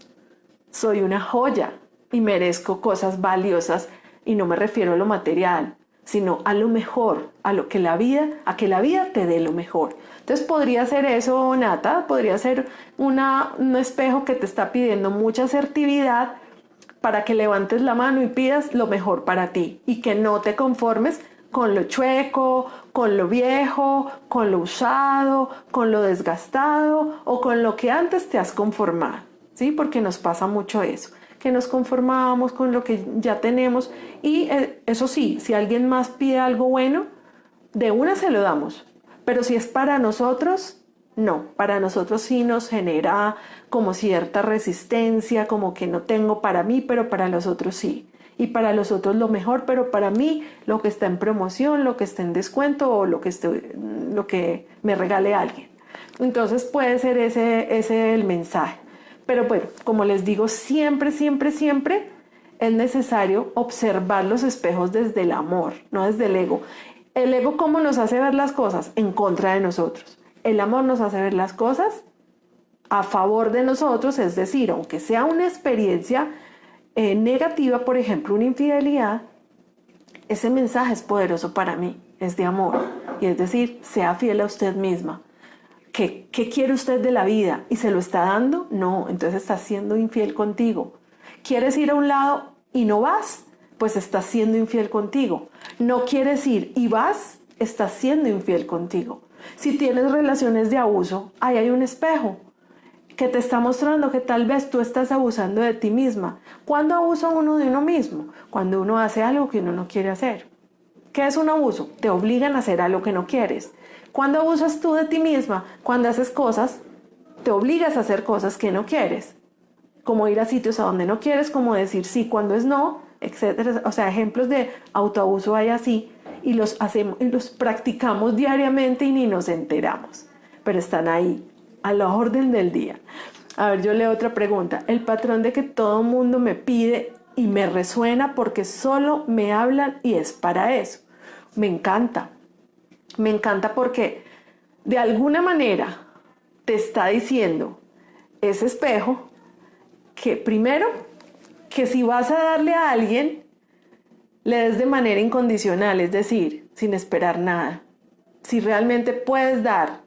soy una joya y merezco cosas valiosas y no me refiero a lo material, sino a lo mejor, a que la vida te dé lo mejor. Entonces podría ser eso, Nata, podría ser un espejo que te está pidiendo mucha asertividad para que levantes la mano y pidas lo mejor para ti y que no te conformes con lo chueco, con lo viejo, con lo usado, con lo desgastado o con lo que antes te has conformado, ¿sí? Porque nos pasa mucho eso, que nos conformamos con lo que ya tenemos y eso sí, si alguien más pide algo bueno, de una se lo damos, pero si es para nosotros, no, para nosotros sí nos genera como cierta resistencia, como que no tengo para mí, pero para los otros sí. Y para los otros lo mejor, pero para mí lo que está en promoción, lo que está en descuento o lo que me regale alguien. Entonces puede ser ese el mensaje. Pero bueno, como les digo, siempre, siempre, siempre es necesario observar los espejos desde el amor, no desde el ego. El ego, ¿cómo nos hace ver las cosas? En contra de nosotros. El amor nos hace ver las cosas a favor de nosotros, es decir, aunque sea una experiencia negativa, por ejemplo, una infidelidad, ese mensaje es poderoso para mí, es de amor. Y es decir, sea fiel a usted misma. ¿Qué quiere usted de la vida? ¿Y se lo está dando? No, entonces está siendo infiel contigo. ¿Quieres ir a un lado y no vas? Pues estás siendo infiel contigo. ¿No quieres ir y vas? Estás siendo infiel contigo. Si tienes relaciones de abuso, ahí hay un espejo que te está mostrando que tal vez tú estás abusando de ti misma. ¿Cuándo abusa uno de uno mismo? Cuando uno hace algo que uno no quiere hacer. ¿Qué es un abuso? Te obligan a hacer algo que no quieres. ¿Cuándo abusas tú de ti misma? Cuando haces cosas, te obligas a hacer cosas que no quieres. Como ir a sitios a donde no quieres, como decir sí cuando es no, etcétera. O sea, ejemplos de autoabuso hay así y los practicamos diariamente y ni nos enteramos. Pero están ahí, a la orden del día. A ver, yo leo otra pregunta. El patrón de que todo mundo me pide y me resuena porque solo me hablan y es para eso. Me encanta. Me encanta porque de alguna manera te está diciendo ese espejo que primero, que si vas a darle a alguien, le des de manera incondicional, es decir, sin esperar nada. Si realmente puedes dar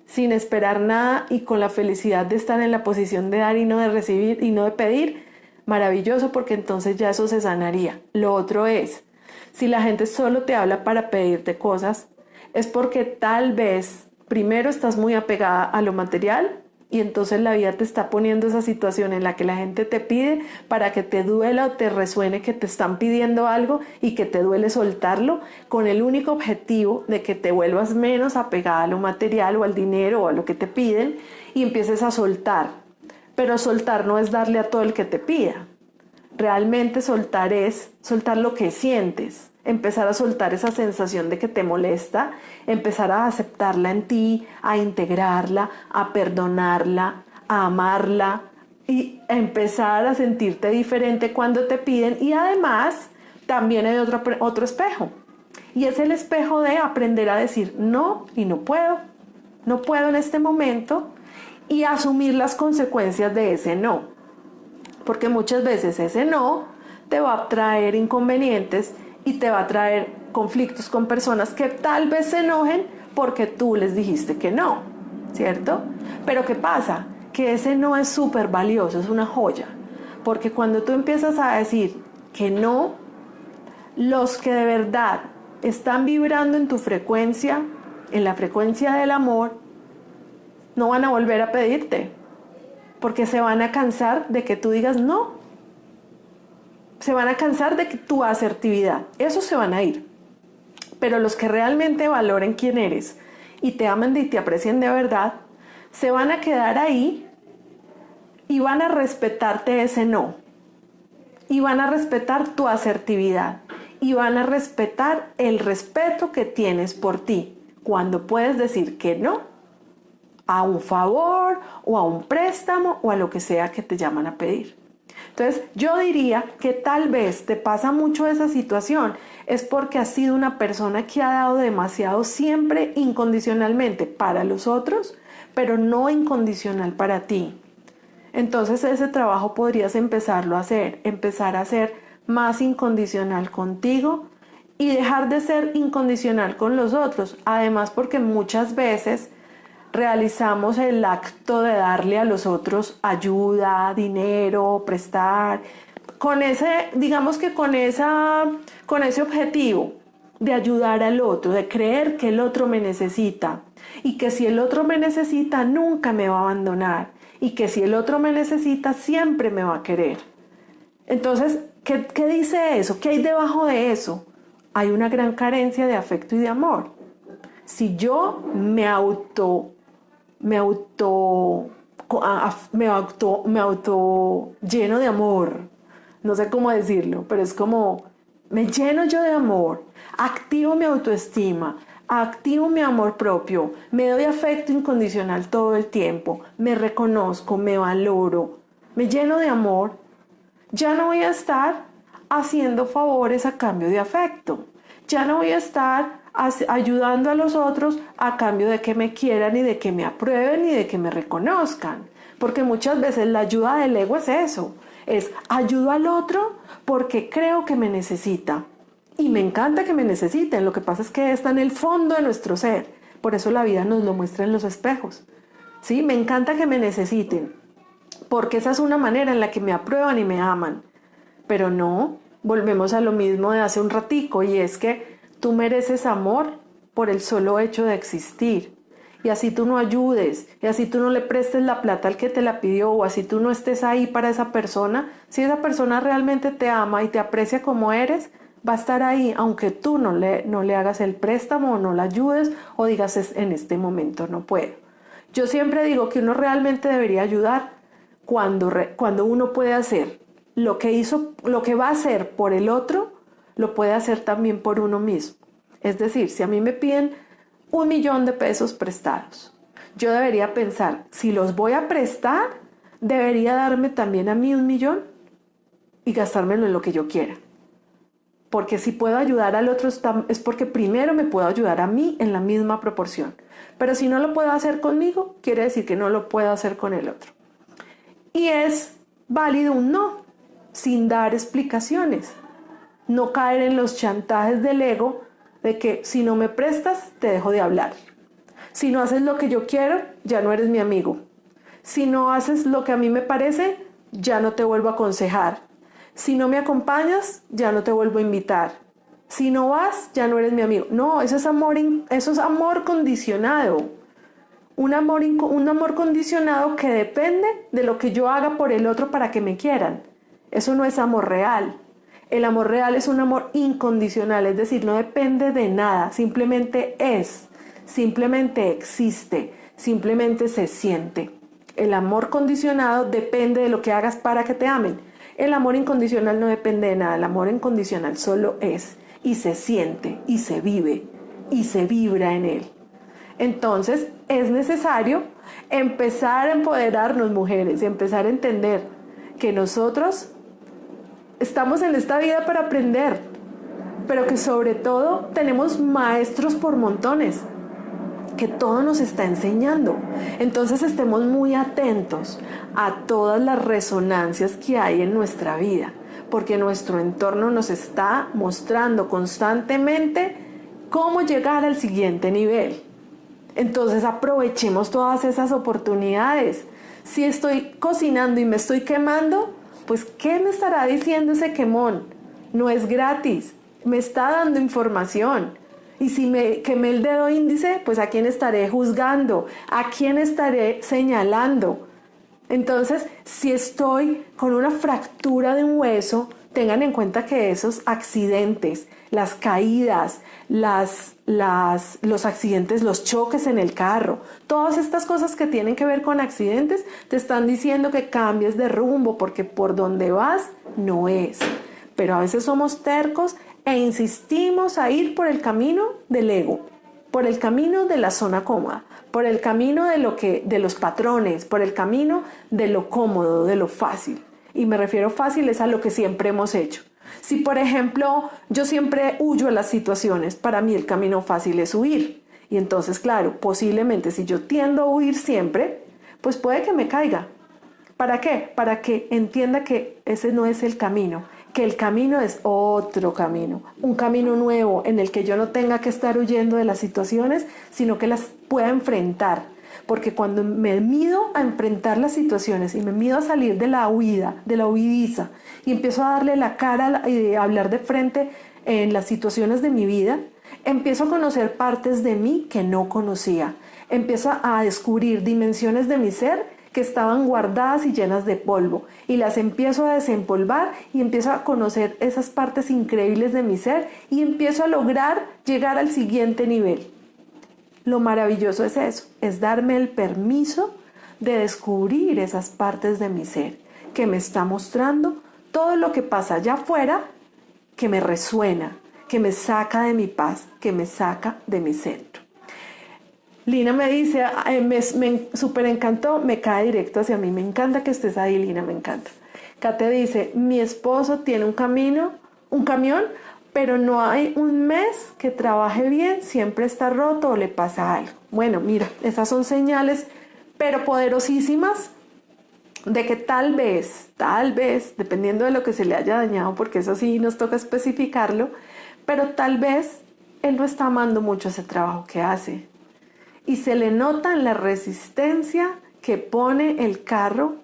sin esperar nada y con la felicidad de estar en la posición de dar y no de recibir y no de pedir, maravilloso, porque entonces ya eso se sanaría. Lo otro es, si la gente solo te habla para pedirte cosas, es porque tal vez primero estás muy apegada a lo material y entonces la vida te está poniendo esa situación en la que la gente te pide para que te duela o te resuene que te están pidiendo algo y que te duele soltarlo, con el único objetivo de que te vuelvas menos apegada a lo material o al dinero o a lo que te piden y empieces a soltar. Pero soltar no es darle a todo el que te pida. Realmente soltar es soltar lo que sientes, empezar a soltar esa sensación de que te molesta, empezar a aceptarla en ti, a integrarla, a perdonarla, a amarla y a empezar a sentirte diferente cuando te piden. Y además también hay otro espejo, y es el espejo de aprender a decir no y no puedo en este momento y asumir las consecuencias de ese no. Porque muchas veces ese no te va a traer inconvenientes y te va a traer conflictos con personas que tal vez se enojen porque tú les dijiste que no, ¿cierto? Pero ¿qué pasa? Que ese no es súper valioso, es una joya. Porque cuando tú empiezas a decir que no, los que de verdad están vibrando en tu frecuencia, en la frecuencia del amor, no van a volver a pedirte. Porque se van a cansar de que tú digas no. Se van a cansar de tu asertividad. Esos se van a ir. pero los que realmente valoren quién eres y te amen y te aprecien de verdad, se van a quedar ahí y van a respetarte ese no. Y van a respetar tu asertividad. Y van a respetar el respeto que tienes por ti cuando puedes decir que no a un favor o a un préstamo o a lo que sea que te llaman a pedir. Entonces yo diría que tal vez te pasa mucho esa situación es porque has sido una persona que ha dado demasiado siempre incondicionalmente para los otros, pero no incondicional para ti. Entonces ese trabajo podrías empezarlo a hacer, empezar a ser más incondicional contigo y dejar de ser incondicional con los otros. Además, porque muchas veces realizamos el acto de darle a los otros ayuda, dinero, prestar, con ese, digamos que con ese objetivo de ayudar al otro, de creer que el otro me necesita y que si el otro me necesita nunca me va a abandonar y que si el otro me necesita siempre me va a querer. Entonces, ¿qué dice eso? ¿Qué hay debajo de eso? Hay una gran carencia de afecto y de amor. Si yo me auto lleno de amor, no sé cómo decirlo, pero es como me lleno yo de amor, activo mi autoestima, activo mi amor propio, me doy afecto incondicional todo el tiempo, me reconozco, me valoro, me lleno de amor, ya no voy a estar haciendo favores a cambio de afecto, ya no voy a estar ayudando a los otros a cambio de que me quieran y de que me aprueben y de que me reconozcan, porque muchas veces la ayuda del ego es eso, es ayudo al otro porque creo que me necesita y me encanta que me necesiten, lo que pasa es que está en el fondo de nuestro ser, por eso la vida nos lo muestra en los espejos, ¿sí? Me encanta que me necesiten porque esa es una manera en la que me aprueban y me aman, pero no, volvemos a lo mismo de hace un ratico y es que tú mereces amor por el solo hecho de existir. Y así tú no ayudes, y así tú no le prestes la plata al que te la pidió, o así tú no estés ahí para esa persona, si esa persona realmente te ama y te aprecia como eres, va a estar ahí, aunque tú no le hagas el préstamo o no la ayudes, o digas en este momento no puedo. Yo siempre digo que uno realmente debería ayudar cuando uno puede hacer lo que va a hacer por el otro, lo puede hacer también por uno mismo. Es decir, si a mí me piden 1.000.000 de pesos prestados, yo debería pensar, si los voy a prestar, debería darme también a mí 1.000.000 y gastármelo en lo que yo quiera. Porque si puedo ayudar al otro es porque primero me puedo ayudar a mí en la misma proporción. Pero si no lo puedo hacer conmigo, quiere decir que no lo puedo hacer con el otro. Y es válido un no, sin dar explicaciones. No caer en los chantajes del ego de que si no me prestas, te dejo de hablar. Si no haces lo que yo quiero, ya no eres mi amigo. Si no haces lo que a mí me parece, ya no te vuelvo a aconsejar. Si no me acompañas, ya no te vuelvo a invitar. Si no vas, ya no eres mi amigo. No, eso es amor condicionado. Un amor condicionado que depende de lo que yo haga por el otro para que me quieran. Eso no es amor real. El amor real es un amor incondicional, es decir, no depende de nada, simplemente es, simplemente existe, simplemente se siente. El amor condicionado depende de lo que hagas para que te amen. El amor incondicional no depende de nada, el amor incondicional solo es y se siente y se vive y se vibra en él. Entonces es necesario empezar a empoderarnos, mujeres, y empezar a entender que nosotros estamos en esta vida para aprender, pero que sobre todo tenemos maestros por montones, que todo nos está enseñando. Entonces estemos muy atentos a todas las resonancias que hay en nuestra vida, porque nuestro entorno nos está mostrando constantemente cómo llegar al siguiente nivel. Entonces aprovechemos todas esas oportunidades. Si estoy cocinando y me estoy quemando, pues ¿qué me estará diciendo ese quemón? No es gratis, me está dando información. Y si me quemé el dedo índice, pues ¿a quién estaré juzgando? ¿A quién estaré señalando? Entonces, si estoy con una fractura de un hueso, tengan en cuenta que esos accidentes, las caídas, los accidentes, los choques en el carro, todas estas cosas que tienen que ver con accidentes, te están diciendo que cambies de rumbo porque por donde vas no es. Pero a veces somos tercos e insistimos a ir por el camino del ego, por el camino de la zona cómoda, por el camino de los patrones, por el camino de lo cómodo, de lo fácil. Y me refiero fácil es a lo que siempre hemos hecho. Si, por ejemplo, yo siempre huyo a las situaciones, para mí el camino fácil es huir. Y entonces, claro, posiblemente si yo tiendo a huir siempre, pues puede que me caiga. ¿Para qué? Para que entienda que ese no es el camino, que el camino es otro camino, un camino nuevo en el que yo no tenga que estar huyendo de las situaciones, sino que las pueda enfrentar. Porque cuando me mido a enfrentar las situaciones y me mido a salir de la huida, de la huidiza, y empiezo a darle la cara y a hablar de frente en las situaciones de mi vida, empiezo a conocer partes de mí que no conocía. Empiezo a descubrir dimensiones de mi ser que estaban guardadas y llenas de polvo, y las empiezo a desempolvar y empiezo a conocer esas partes increíbles de mi ser y empiezo a lograr llegar al siguiente nivel. Lo maravilloso es eso, es darme el permiso de descubrir esas partes de mi ser que me está mostrando todo lo que pasa allá afuera, que me resuena, que me saca de mi paz, que me saca de mi centro. Lina me dice, me súper encantó, me cae directo hacia mí, me encanta que estés ahí, Lina, me encanta. Kate dice, mi esposo tiene un camión, pero no hay un mes que trabaje bien, siempre está roto o le pasa algo. Bueno, mira, esas son señales, pero poderosísimas, de que tal vez, dependiendo de lo que se le haya dañado, porque eso sí nos toca especificarlo, pero tal vez él no está amando mucho ese trabajo que hace. Y se le nota en la resistencia que pone el carro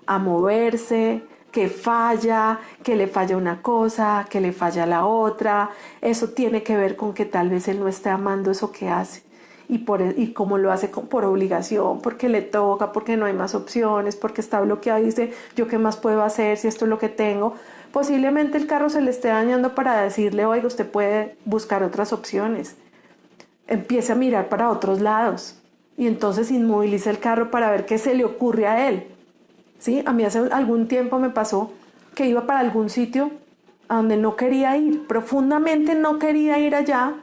a moverse, que falla, que le falla una cosa, que le falla la otra. Eso tiene que ver con que tal vez él no esté amando eso que hace. Y como lo hace por obligación, porque le toca, porque no hay más opciones, porque está bloqueado y dice, ¿yo qué más puedo hacer si esto es lo que tengo? Posiblemente el carro se le esté dañando para decirle, oiga, usted puede buscar otras opciones. Empiece a mirar para otros lados y entonces inmoviliza el carro para ver qué se le ocurre a él. ¿Sí? A mí hace algún tiempo me pasó que iba para algún sitio a donde no quería ir, profundamente no quería ir allá,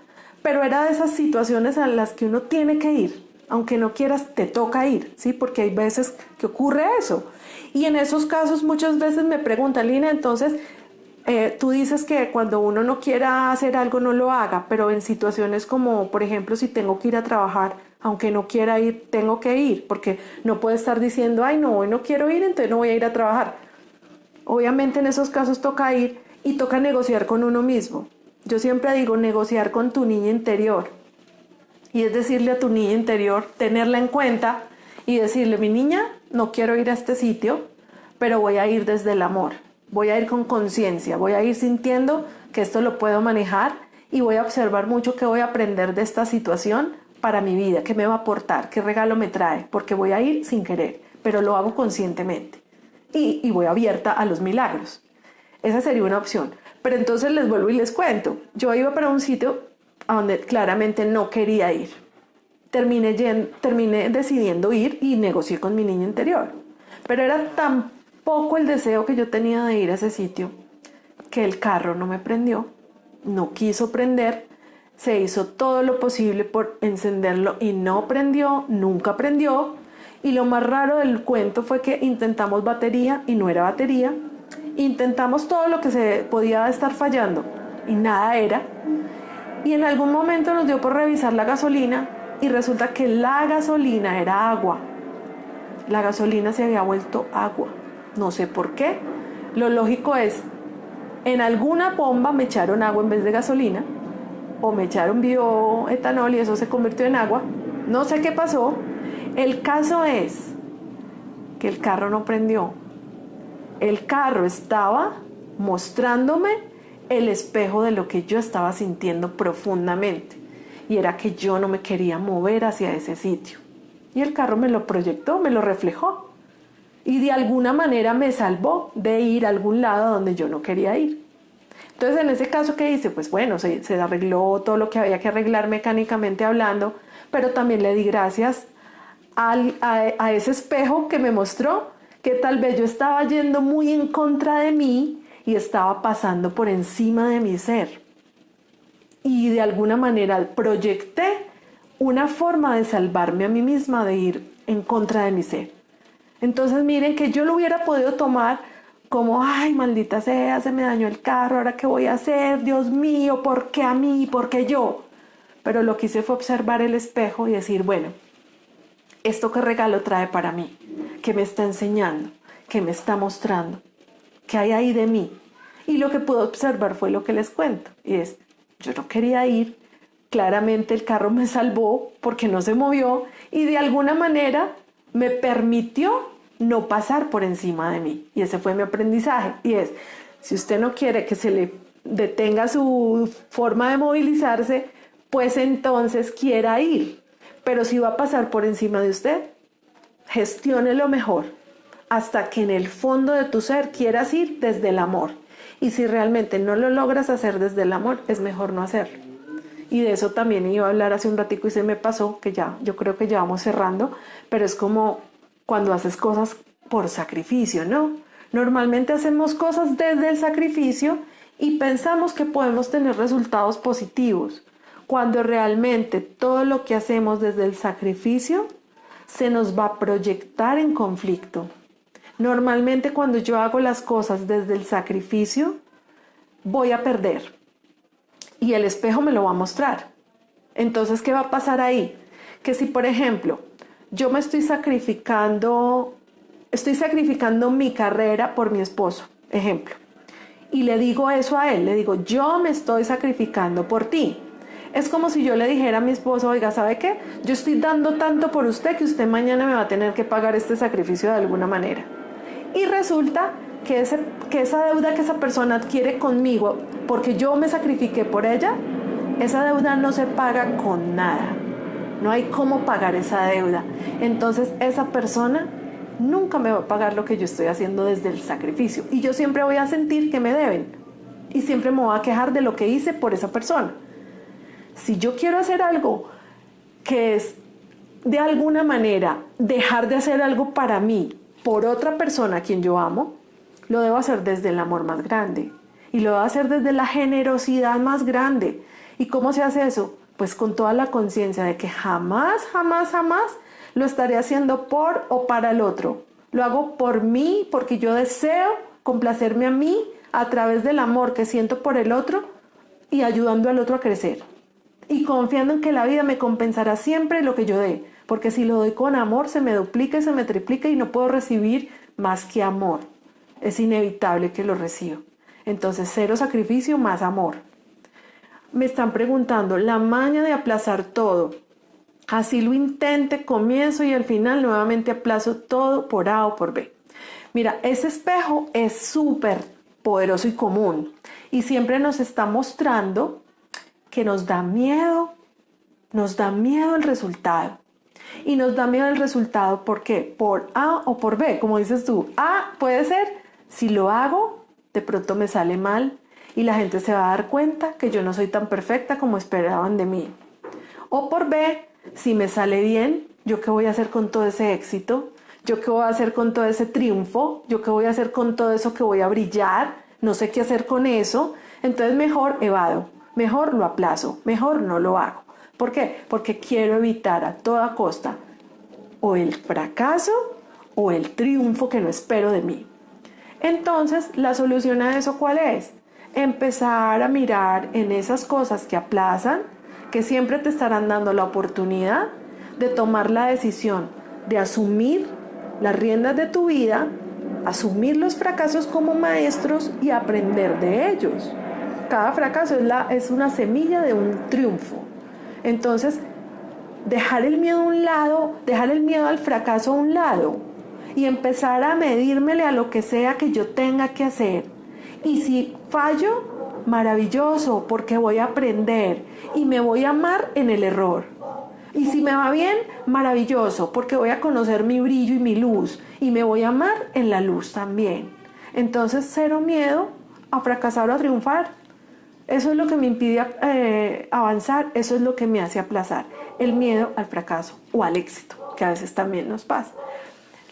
pero era de esas situaciones a las que uno tiene que ir, aunque no quieras, te toca ir, ¿sí? Porque hay veces que ocurre eso. Y en esos casos muchas veces me preguntan, Lina, entonces tú dices que cuando uno no quiera hacer algo no lo haga, pero en situaciones como, por ejemplo, si tengo que ir a trabajar, aunque no quiera ir, tengo que ir, porque no puedo estar diciendo, ay no, hoy no quiero ir, entonces no voy a ir a trabajar. Obviamente en esos casos toca ir y toca negociar con uno mismo. Yo siempre digo negociar con tu niña interior, y es decirle a tu niña interior, tenerla en cuenta y decirle, mi niña, no quiero ir a este sitio, pero voy a ir desde el amor. Voy a ir con conciencia, voy a ir sintiendo que esto lo puedo manejar y voy a observar mucho qué voy a aprender de esta situación para mi vida, qué me va a aportar, qué regalo me trae, porque voy a ir sin querer, pero lo hago conscientemente y voy abierta a los milagros. Esa sería una opción. Pero entonces les vuelvo y les cuento. Yo iba para un sitio a donde claramente no quería ir. Terminé decidiendo ir y negocié con mi niña interior. Pero era tan poco el deseo que yo tenía de ir a ese sitio que el carro no me prendió, no quiso prender, se hizo todo lo posible por encenderlo y no prendió, nunca prendió. Y lo más raro del cuento fue que intentamos batería y no era batería, intentamos todo lo que se podía estar fallando y nada era. Y en algún momento nos dio por revisar la gasolina y resulta que la gasolina era agua. La gasolina se había vuelto agua. No sé por qué. Lo lógico es, en alguna bomba me echaron agua en vez de gasolina, o me echaron bioetanol y eso se convirtió en agua. No sé qué pasó. El caso es que el carro no prendió. El carro estaba mostrándome el espejo de lo que yo estaba sintiendo profundamente, y era que yo no me quería mover hacia ese sitio. Y el carro me lo proyectó, me lo reflejó. y de alguna manera me salvó de ir a algún lado donde yo no quería ir. Entonces, en ese caso, ¿qué hice? Pues bueno, se arregló todo lo que había que arreglar mecánicamente hablando, pero también le di gracias a ese espejo que me mostró que tal vez yo estaba yendo muy en contra de mí y estaba pasando por encima de mi ser. Y de alguna manera proyecté una forma de salvarme a mí misma de ir en contra de mi ser. Entonces miren que yo lo hubiera podido tomar como, ay, maldita sea, se me dañó el carro, ¿ahora qué voy a hacer? Dios mío, ¿por qué a mí? ¿Por qué yo? Pero lo que hice fue observar el espejo y decir, bueno, ¿esto qué regalo trae para mí? ¿Qué me está enseñando? ¿Qué me está mostrando? ¿Qué hay ahí de mí? Y lo que pude observar fue lo que les cuento. Y es, yo no quería ir. Claramente el carro me salvó porque no se movió y de alguna manera me permitió no pasar por encima de mí. Y ese fue mi aprendizaje. Y es, si usted no quiere que se le detenga su forma de movilizarse, pues entonces quiera ir. Pero si va a pasar por encima de usted, gestiónelo mejor hasta que en el fondo de tu ser quieras ir desde el amor. Y si realmente no lo logras hacer desde el amor, es mejor no hacerlo. Y de eso también iba a hablar hace un ratico y se me pasó, que ya, yo creo que ya vamos cerrando, pero es como cuando haces cosas por sacrificio, ¿no? Normalmente hacemos cosas desde el sacrificio y pensamos que podemos tener resultados positivos, cuando realmente todo lo que hacemos desde el sacrificio se nos va a proyectar en conflicto. Normalmente cuando yo hago las cosas desde el sacrificio, voy a perder. Y el espejo me lo va a mostrar. Entonces, ¿qué va a pasar ahí? Que si, por ejemplo, yo me estoy sacrificando mi carrera por mi esposo, ejemplo, y le digo eso a él, le digo, yo me estoy sacrificando por ti. Es como si yo le dijera a mi esposo, oiga, ¿sabe qué? Yo estoy dando tanto por usted que usted mañana me va a tener que pagar este sacrificio de alguna manera. Y resulta que esa deuda que esa persona adquiere conmigo, porque yo me sacrifiqué por ella, esa deuda no se paga con nada. No hay cómo pagar esa deuda. Entonces esa persona nunca me va a pagar lo que yo estoy haciendo desde el sacrificio. Y yo siempre voy a sentir que me deben. Y siempre me voy a quejar de lo que hice por esa persona. Si yo quiero hacer algo que es de alguna manera dejar de hacer algo para mí, por otra persona a quien yo amo, lo debo hacer desde el amor más grande y lo debo hacer desde la generosidad más grande. ¿Y cómo se hace eso? Pues con toda la conciencia de que jamás, jamás, jamás lo estaré haciendo por o para el otro. Lo hago por mí, porque yo deseo complacerme a mí a través del amor que siento por el otro y ayudando al otro a crecer. Y confiando en que la vida me compensará siempre lo que yo dé, porque si lo doy con amor se me duplica y se me triplica y no puedo recibir más que amor. Es inevitable que lo reciba. Entonces, cero sacrificio más amor. Me están preguntando, la maña de aplazar todo. Así lo intente, comienzo y al final nuevamente aplazo todo por A o por B. Mira, ese espejo es súper poderoso y común y siempre nos está mostrando que nos da miedo el resultado. Y nos da miedo el resultado, ¿por qué? Por A o por B, como dices tú. A puede ser, si lo hago, de pronto me sale mal y la gente se va a dar cuenta que yo no soy tan perfecta como esperaban de mí. O por B, si me sale bien, ¿yo qué voy a hacer con todo ese éxito? ¿Yo qué voy a hacer con todo ese triunfo? ¿Yo qué voy a hacer con todo eso que voy a brillar? No sé qué hacer con eso. Entonces mejor evado, mejor lo aplazo, mejor no lo hago. ¿Por qué? Porque quiero evitar a toda costa o el fracaso o el triunfo que no espero de mí. Entonces, la solución a eso, ¿cuál es? Empezar a mirar en esas cosas que aplazan, que siempre te estarán dando la oportunidad de tomar la decisión de asumir las riendas de tu vida, asumir los fracasos como maestros y aprender de ellos. Cada fracaso es una semilla de un triunfo. Entonces, dejar el miedo a un lado, dejar el miedo al fracaso a un lado y empezar a medírmele a lo que sea que yo tenga que hacer. Y si fallo, maravilloso, porque voy a aprender y me voy a amar en el error. Y si me va bien, maravilloso, porque voy a conocer mi brillo y mi luz y me voy a amar en la luz también. Entonces, cero miedo a fracasar o a triunfar. Eso es lo que me impide avanzar, eso es lo que me hace aplazar. El miedo al fracaso o al éxito, que a veces también nos pasa.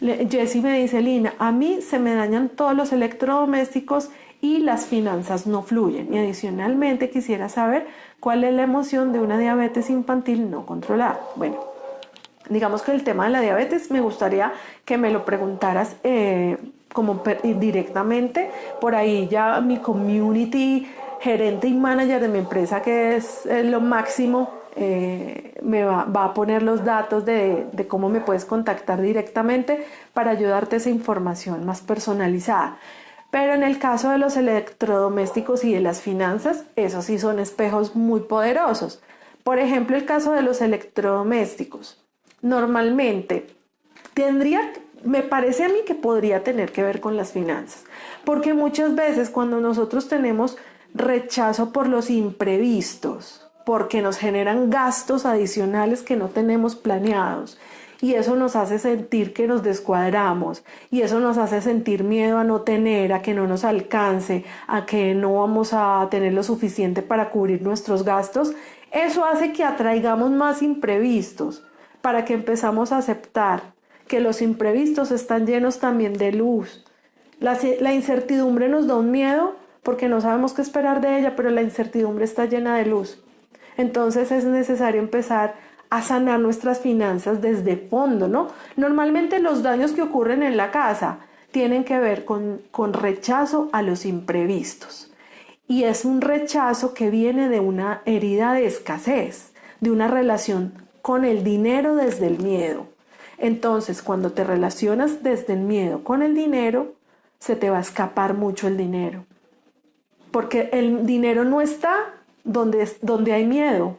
Jessie me dice, Lina, a mí se me dañan todos los electrodomésticos y las finanzas no fluyen. Y adicionalmente quisiera saber cuál es la emoción de una diabetes infantil no controlada. Bueno, digamos que el tema de la diabetes me gustaría que me lo preguntaras como directamente. Por ahí ya mi community gerente y manager de mi empresa, que es lo máximo, me va a poner los datos de cómo me puedes contactar directamente para ayudarte esa información más personalizada. Pero en el caso de los electrodomésticos y de las finanzas, esos sí son espejos muy poderosos. Por ejemplo, el caso de los electrodomésticos. Normalmente me parece a mí que podría tener que ver con las finanzas, porque muchas veces cuando nosotros tenemos rechazo por los imprevistos, porque nos generan gastos adicionales que no tenemos planeados, y eso nos hace sentir que nos descuadramos, y eso nos hace sentir miedo a no tener, a que no nos alcance, a que no vamos a tener lo suficiente para cubrir nuestros gastos. Eso hace que atraigamos más imprevistos, para que empezamos a aceptar que los imprevistos están llenos también de luz. La incertidumbre nos da un miedo porque no sabemos qué esperar de ella, pero la incertidumbre está llena de luz. Entonces es necesario empezar a sanar nuestras finanzas desde fondo, ¿no? Normalmente los daños que ocurren en la casa tienen que ver con rechazo a los imprevistos. Y es un rechazo que viene de una herida de escasez, de una relación con el dinero desde el miedo. Entonces, cuando te relacionas desde el miedo con el dinero, se te va a escapar mucho el dinero. Porque el dinero no está donde hay miedo.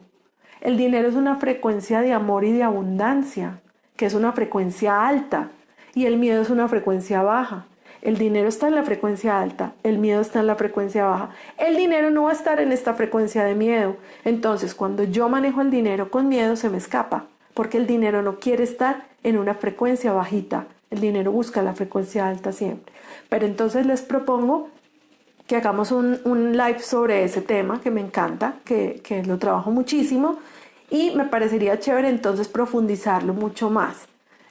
El dinero es una frecuencia de amor y de abundancia, que es una frecuencia alta, y el miedo es una frecuencia baja. El dinero está en la frecuencia alta, el miedo está en la frecuencia baja. El dinero no va a estar en esta frecuencia de miedo. Entonces, cuando yo manejo el dinero con miedo, se me escapa, porque el dinero no quiere estar en una frecuencia bajita. El dinero busca la frecuencia alta siempre. Pero entonces les propongo que hagamos un live sobre ese tema, que me encanta, que lo trabajo muchísimo, y me parecería chévere entonces profundizarlo mucho más.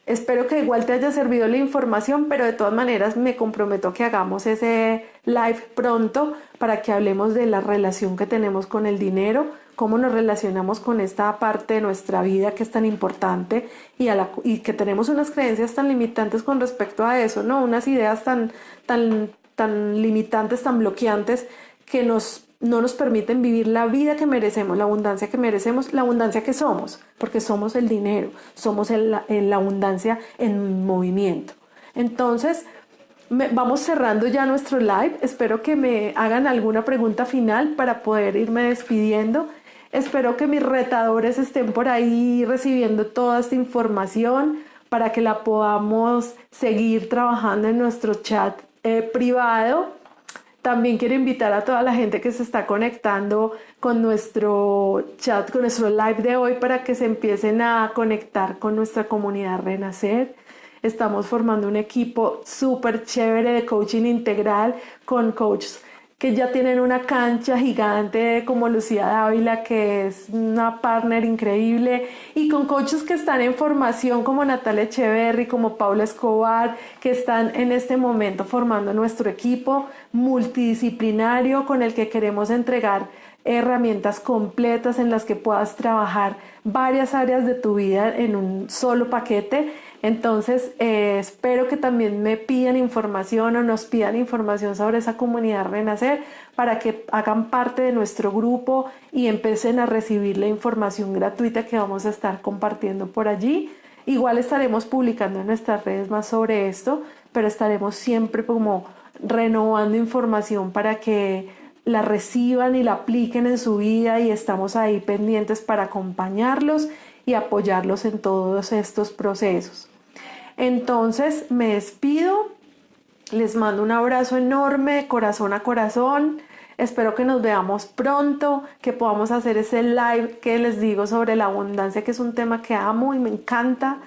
Espero que igual te haya servido la información, pero de todas maneras me comprometo que hagamos ese live pronto para que hablemos de la relación que tenemos con el dinero, cómo nos relacionamos con esta parte de nuestra vida que es tan importante y que tenemos unas creencias tan limitantes con respecto a eso, ¿no? Unas ideas tan limitantes, tan bloqueantes que no nos permiten vivir la vida que merecemos, la abundancia que merecemos, la abundancia que somos, porque somos el dinero, somos la abundancia en movimiento. Entonces, vamos cerrando ya nuestro live. Espero que me hagan alguna pregunta final para poder irme despidiendo. Espero que mis retadores estén por ahí recibiendo toda esta información para que la podamos seguir trabajando en nuestro chat privado. También quiero invitar a toda la gente que se está conectando con nuestro chat, con nuestro live de hoy, para que se empiecen a conectar con nuestra comunidad Renacer. Estamos formando un equipo súper chévere de coaching integral con coaches que ya tienen una cancha gigante como Lucía Dávila, que es una partner increíble, y con coaches que están en formación como Natalia Echeverry, como Paula Escobar, que están en este momento formando nuestro equipo multidisciplinario con el que queremos entregar herramientas completas en las que puedas trabajar varias áreas de tu vida en un solo paquete. Entonces espero que también me pidan información o nos pidan información sobre esa comunidad Renacer para que hagan parte de nuestro grupo y empiecen a recibir la información gratuita que vamos a estar compartiendo por allí. Igual estaremos publicando en nuestras redes más sobre esto, pero estaremos siempre como renovando información para que la reciban y la apliquen en su vida, y estamos ahí pendientes para acompañarlos y apoyarlos en todos estos procesos. Entonces me despido, les mando un abrazo enorme, corazón a corazón. Espero que nos veamos pronto, que podamos hacer ese live que les digo sobre la abundancia, que es un tema que amo y me encanta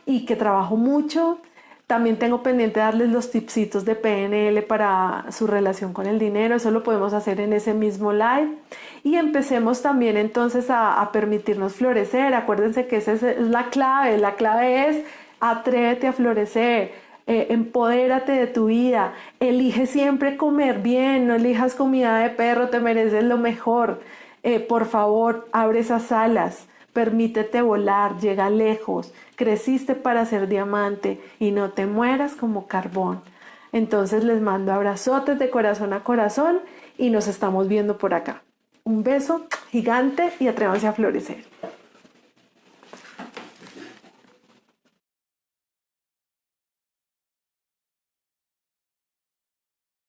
y que trabajo mucho. También tengo pendiente darles los tipsitos de PNL para su relación con el dinero. Eso lo podemos hacer en ese mismo live. Y empecemos también entonces a permitirnos florecer. Acuérdense que esa es la clave. La clave es atrévete a florecer. Empodérate de tu vida. Elige siempre comer bien. No elijas comida de perro. Te mereces lo mejor. Por favor, abre esas alas. Permítete volar, llega lejos, creciste para ser diamante y no te mueras como carbón. Entonces les mando abrazotes de corazón a corazón y nos estamos viendo por acá. Un beso gigante y atrévanse a florecer.